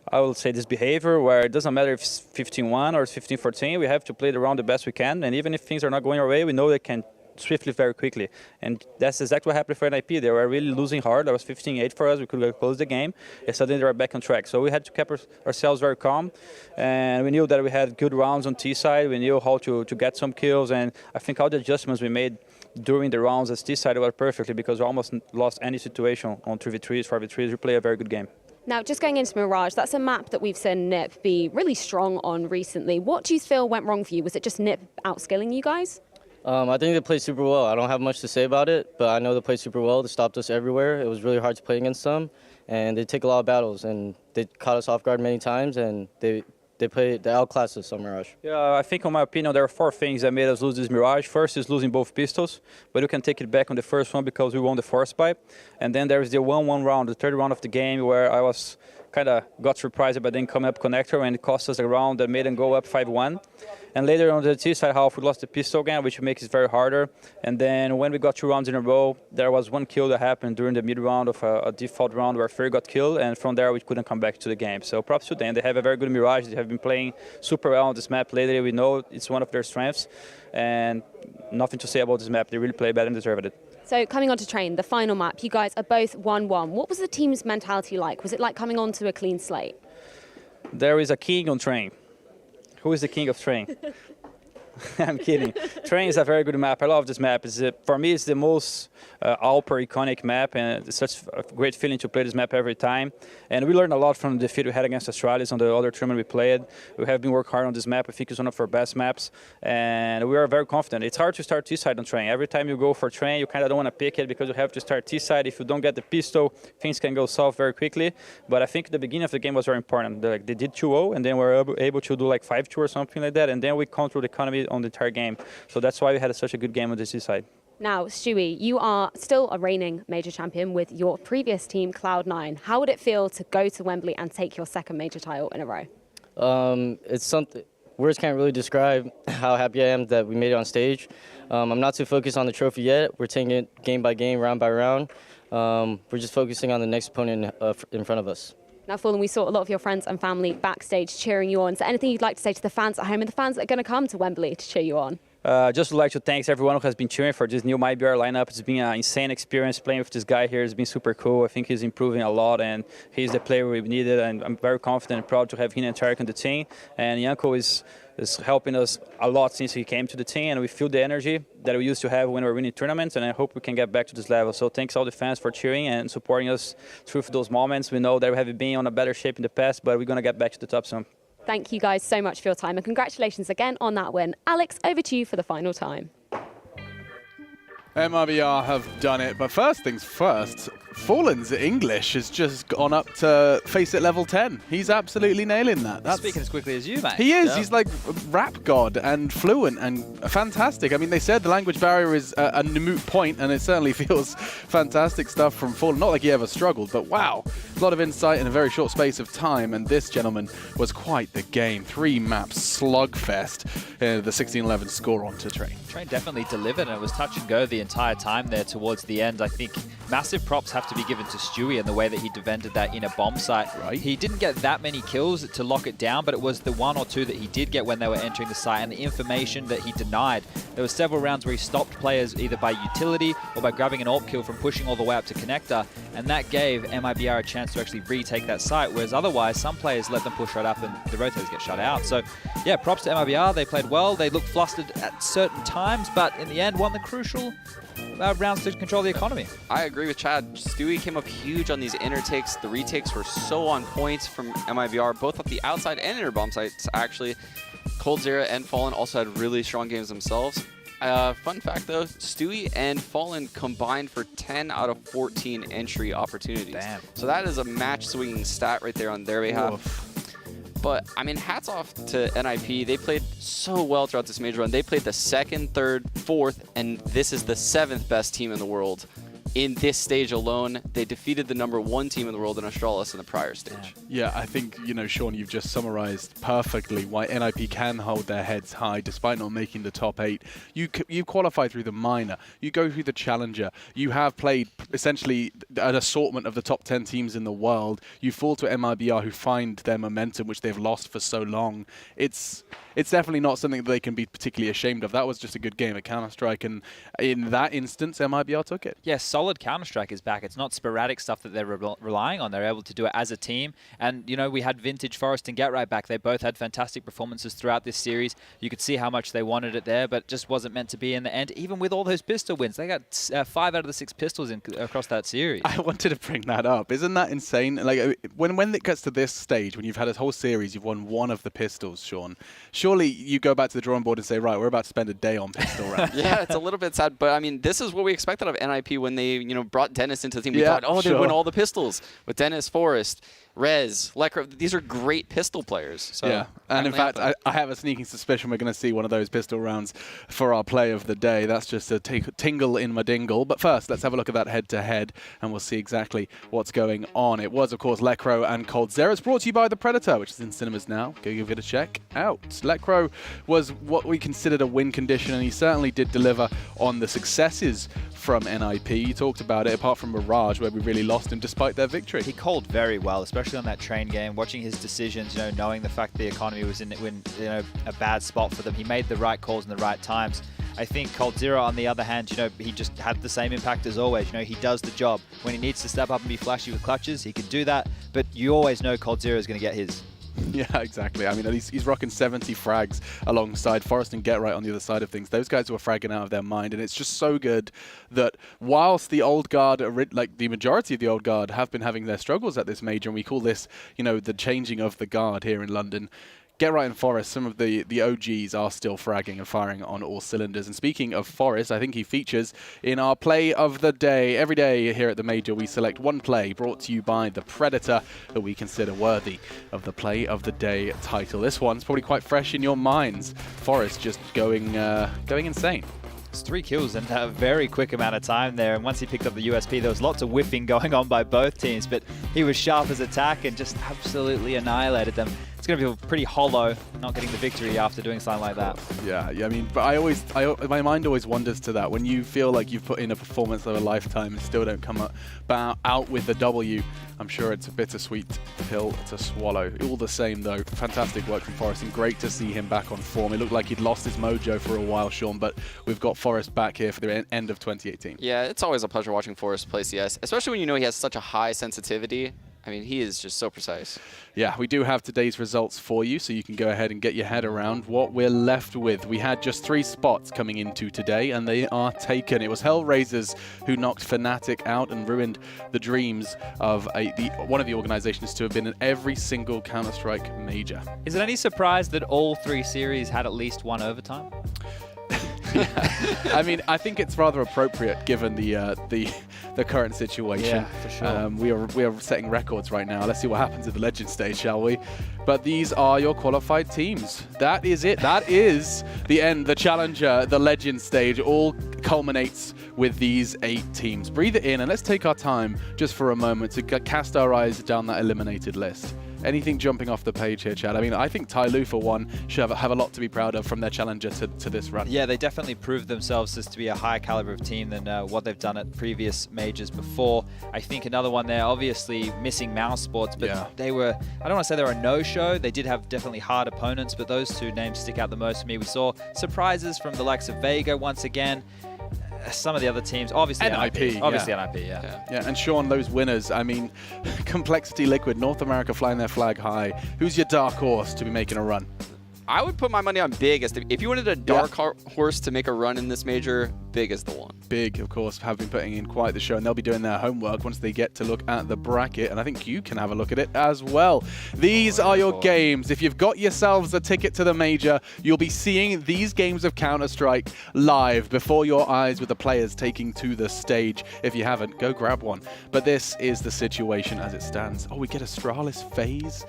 S5: I will say, this behavior where it doesn't matter if it's 15-1 or it's 15-14, we have to play the round the best we can, and even if things are not going our way, we know they can swiftly, very quickly. And that's exactly what happened for NIP. They were really losing hard. That was 15-8 for us. We could close the game, and suddenly they were back on track. So we had to keep ourselves very calm, and we knew that we had good rounds on T side. We knew how to get some kills, and I think all the adjustments we made during the rounds as T side were perfectly because we almost lost any situation on 3v3s, 4v3s. We play a very good game.
S3: Now, just going into Mirage, that's a map that we've seen NIP be really strong on recently. What do you feel went wrong for you? Was it just NIP outskilling you guys?
S4: I think they played super well. I don't have much to say about it, but I know they played super well. They stopped us everywhere. It was really hard to play against them, and they take a lot of battles, and they caught us off guard many times, and they they outclassed us on Mirage.
S5: Yeah, I think, in my opinion, there are 4 things that made us lose this Mirage. First is losing both pistols, but you can take it back on the first one because we won the force pipe. And then there's the 1-1 round, the third round of the game, where I was kind of got surprised by then coming up connector, and it cost us a round that made them go up 5-1. And later on the T-side half, we lost the pistol again, which makes it very harder. And then when we got 2 rounds in a row, there was 1 kill that happened during the mid-round of a default round where Fury got killed, and from there we couldn't come back to the game. So props to them. They have a very good Mirage. They have been playing super well on this map lately. We know it's one of their strengths, and nothing to say about this map. They really play better and deserved it.
S3: So coming on to Train, the final map, you guys are both 1-1. What was the team's mentality like? Was it like coming onto a clean slate?
S5: There is a king on Train. Who is the king of Train? I'm kidding. Train is a very good map. I love this map. For me, it's the most Alper iconic map, and it's such a great feeling to play this map every time. And we learned a lot from the defeat we had against Australis on the other tournament we played. We have been working hard on this map. I think it's one of our best maps, and we are very confident. It's hard to start T-side on Train. Every time you go for Train, you kind of don't want to pick it because you have to start T-side. If you don't get the pistol, things can go south very quickly. But I think the beginning of the game was very important. They did 2-0, and then we were able to do like 5-2 or something like that, and then we controlled the economy on the entire game. So that's why we had such a good game on the T-side.
S3: Now, Stewie, you are still a reigning major champion with your previous team, Cloud9. How would it feel to go to Wembley and take your second major title in a row?
S4: It's something, words can't really describe how happy I am that we made it on stage. I'm not too focused on the trophy yet. We're taking it game by game, round by round. We're just focusing on the next opponent in front of us.
S3: Now, Fallen, we saw a lot of your friends and family backstage cheering you on. So anything you'd like to say to the fans at home and the fans that are going to come to Wembley to cheer you on?
S5: Just would like to thank everyone who has been cheering for this new MiBR lineup. It's been an insane experience playing with this guy here. It's been super cool. I think he's improving a lot, and he's the player we've needed, and I'm very confident and proud to have him and Tarek on the team. And Yanko is helping us a lot since he came to the team, and we feel the energy that we used to have when we were winning tournaments, and I hope we can get back to this level. So thanks all the fans for cheering and supporting us through those moments. We know that we have been on a better shape in the past, but we're going to get back to the top soon.
S3: Thank you guys so much for your time, and congratulations again on that win. Alex, over to you for the final time.
S6: MiBR have done it, but first things first, Fallen's English has just gone up to FACEIT level 10. He's absolutely nailing that.
S7: He's speaking as quickly as you, mate.
S6: He is.
S7: Yeah.
S6: He's like rap god and fluent and fantastic. I mean, they said the language barrier is a moot point, and it certainly feels fantastic stuff from Fallen. Not like he ever struggled, but wow. A lot of insight in a very short space of time, and this gentleman was quite the game. 3 maps slugfest, the 16-11 score onto Train.
S7: Train definitely delivered, and it was touch and go the entire time there towards the end. I think massive props have to be given to Stewie and the way that he defended that inner bomb site.
S6: Right.
S7: He didn't get that many kills to lock it down, but it was the 1 or 2 that he did get when they were entering the site, and the information that he denied. There were several rounds where he stopped players either by utility or by grabbing an AWP kill from pushing all the way up to connector, and that gave MiBR a chance to actually retake that site, whereas otherwise some players let them push right up and the rotators get shut out. So yeah, props to MiBR. They played well. They looked flustered at certain times, but in the end won the crucial rounds to control the economy.
S8: I agree with Chad. Stewie came up huge on these inner takes. The retakes were so on point from MiBR, both at the outside and inner bomb sites, actually. coldzera and Fallen also had really strong games themselves. Fun fact though, Stewie and Fallen combined for 10 out of 14 entry opportunities.
S7: Damn.
S8: So that is a match-swinging stat right there on their behalf.
S6: Oof.
S8: But, I mean, hats off to NIP. They played so well throughout this major run. They played the 2nd, 3rd, 4th, and this is the 7th best team in the world. In this stage alone, they defeated the #1 team in the world in Australis in the prior stage.
S6: Yeah, I think, you know, Sean, you've just summarized perfectly why NIP can hold their heads high despite not making the top 8. You qualify through the minor, you go through the challenger, you have played essentially an assortment of the top 10 teams in the world. You fall to MiBR, who find their momentum, which they've lost for so long. It's definitely not something that they can be particularly ashamed of. That was just a good game at Counter-Strike, and in that instance, MiBR took it.
S7: Yes, solid Counter-Strike is back. It's not sporadic stuff that they're relying on. They're able to do it as a team. And, you know, we had Vintage, Forest, and Get Right back. They both had fantastic performances throughout this series. You could see how much they wanted it there, but just wasn't meant to be in the end. Even with all those pistol wins, they got 5 out of the 6 pistols across that series.
S6: I wanted to bring that up. Isn't that insane? Like, when it gets to this stage, when you've had a whole series, you've won 1 of the pistols, Sean. Surely you go back to the drawing board and say, right, we're about to spend a day on pistol rounds.
S8: Yeah, it's a little bit sad, but I mean, this is what we expected of NIP when they they brought Dennis into the team. We thought, oh, they'd win all the pistols with Dennis, Forrest, Rez, Lekro. These are great pistol players. So
S6: yeah, and in fact, I have a sneaking suspicion we're going to see one of those pistol rounds for our play of the day. That's just a tingle in my dingle. But first, let's have a look at that head-to-head, and we'll see exactly what's going on. It was, of course, Lekro and coldzera. It's brought to you by The Predator, which is in cinemas now. Go give it a check out. Lekro was what we considered a win condition, and he certainly did deliver on the successes from NIP. You talked about it, apart from Mirage, where we really lost him despite their victory.
S7: He called very well, especially on that train game, watching his decisions, knowing the fact the economy was in a bad spot for them. He made the right calls in the right times. I think coldzera, on the other hand, he just had the same impact as always. He does the job. When he needs to step up and be flashy with clutches, he can do that, but you always know coldzera is going to get his.
S6: Yeah, exactly. I mean, he's rocking 70 frags alongside Forrest and Get Right on the other side of things. Those guys were fragging out of their mind, and it's just so good that whilst the old guard, like the majority of the old guard, have been having their struggles at this major, and we call this, the changing of the guard here in London, Get Right and Forrest, some of the OGs are still fragging and firing on all cylinders. And speaking of Forrest, I think he features in our play of the day. Every day here at the Major, we select one play brought to you by The Predator that we consider worthy of the play of the day title. This one's probably quite fresh in your minds. Forrest just going insane.
S7: It's 3 kills in a very quick amount of time there, and once he picked up the USP, there was lots of whiffing going on by both teams, but he was sharp as attack and just absolutely annihilated them. It's going to feel pretty hollow not getting the victory after doing something like that.
S6: Yeah, I mean, but my mind always wanders to that. When you feel like you've put in a performance of a lifetime and still don't come out with the W, I'm sure it's a bittersweet pill to swallow. All the same, though, fantastic work from Forrest, and great to see him back on form. It looked like he'd lost his mojo for a while, Sean, but we've got Forrest back here for the end of 2018.
S8: Yeah, it's always a pleasure watching Forrest play CS, especially when he has such a high sensitivity. I mean, he is just so precise.
S6: Yeah, we do have today's results for you, so you can go ahead and get your head around what we're left with. We had just 3 spots coming into today, and they are taken. It was Hellraisers who knocked Fnatic out and ruined the dreams of one of the organizations to have been in every single Counter-Strike major.
S7: Is it any surprise that all 3 series had at least 1 overtime?
S6: Yeah. I mean, I think it's rather appropriate given the current situation.
S7: Yeah, for sure.
S6: We are setting records right now. Let's see what happens at the Legend stage, shall we? But these are your qualified teams. That is it. That is the end, the Challenger, the Legend stage. All culminates with these 8 teams. Breathe it in and let's take our time just for a moment to cast our eyes down that eliminated list. Anything jumping off the page here, Chad? I mean, I think Tyloo, for one, should have a lot to be proud of from their Challenger to this run.
S7: Yeah, they definitely proved themselves as to be a higher caliber of team than what they've done at previous majors before. I think another one there, obviously missing Mouse Sports, but they were, I don't want to say they were a no-show. They did have definitely hard opponents, but those 2 names stick out the most for me. We saw surprises from the likes of Vega once again. Some of the other teams, obviously NIP. Obviously NIP,
S6: Yeah, and Sean, those winners, I mean, Complexity Liquid, North America flying their flag high. Who's your dark horse to be making a run?
S8: I would put my money on Big. If you wanted a dark horse to make a run in this major, Big is the one.
S6: Big, of course, have been putting in quite the show, and they'll be doing their homework once they get to look at the bracket, and I think you can have a look at it as well. These are your games. If you've got yourselves a ticket to the major, you'll be seeing these games of Counter-Strike live before your eyes with the players taking to the stage. If you haven't, go grab one. But this is the situation as it stands. Oh, we get Astralis FaZe,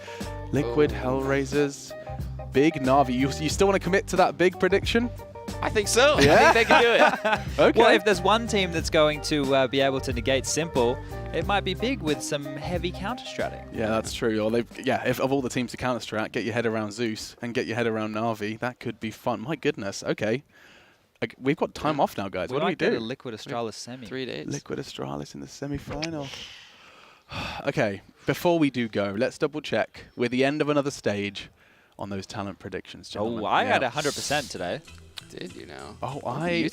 S6: Liquid, Hellraisers, Big, Na'Vi. You still want to commit to that Big prediction?
S8: I think so. Yeah? I think they can do it.
S7: Okay. Well, if there's one team that's going to be able to negate Simple, it might be Big with some heavy counter-stratting.
S6: Yeah, that's true. Or if of all the teams to counter-strat, get your head around Zeus and get your head around Na'Vi. That could be fun. My goodness. Okay. We've got time off now, guys. What do we do?
S7: Liquid Astralis semi.
S8: 3 days.
S6: Liquid Astralis in the semi-final. Okay, before we do go, let's double-check. We're at the end of another stage on those talent predictions, gentlemen.
S7: Oh, I had 100% today.
S8: Did you know?
S6: Oh, Dan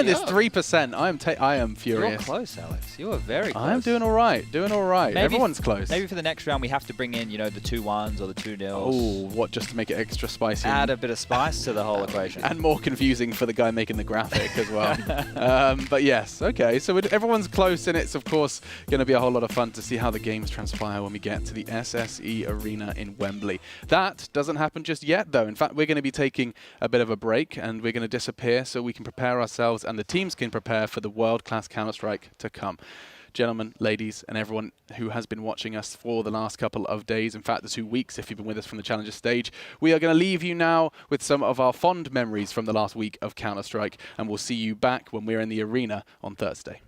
S6: is 3%. I am furious.
S7: You're close, Alex. You were very close.
S6: I'm doing all right. Doing all right. Everyone's close.
S7: Maybe for the next round we have to bring in, the 2 1s or the 2 0s.
S6: Oh, what? Just to make it extra spicy.
S7: Add a bit of spice to the whole equation.
S6: And more confusing for the guy making the graphic as well. But yes, okay. So everyone's close, and it's of course going to be a whole lot of fun to see how the games transpire when we get to the SSE Arena in Wembley. That doesn't happen just yet, though. In fact, we're going to be taking a bit of a break. break and we're going to disappear so we can prepare ourselves and the teams can prepare for the world-class Counter-Strike to come. Gentlemen, ladies, and everyone who has been watching us for the last couple of days, in fact the 2 weeks if you've been with us from the Challenger stage, we are going to leave you now with some of our fond memories from the last week of Counter-Strike, and we'll see you back when we're in the arena on Thursday.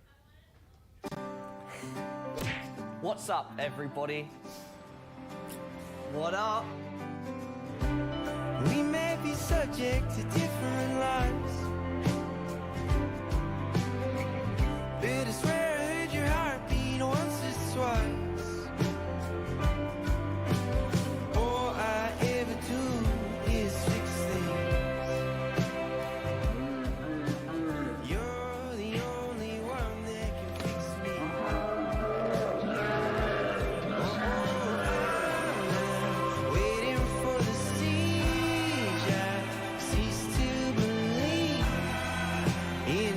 S9: What's up, everybody? What up? We may be subject to different lives, but I swear I heard your heartbeat once or twice. All I ever do is fix things. You're the only one that can fix me. I'm waiting for the siege. I cease to believe in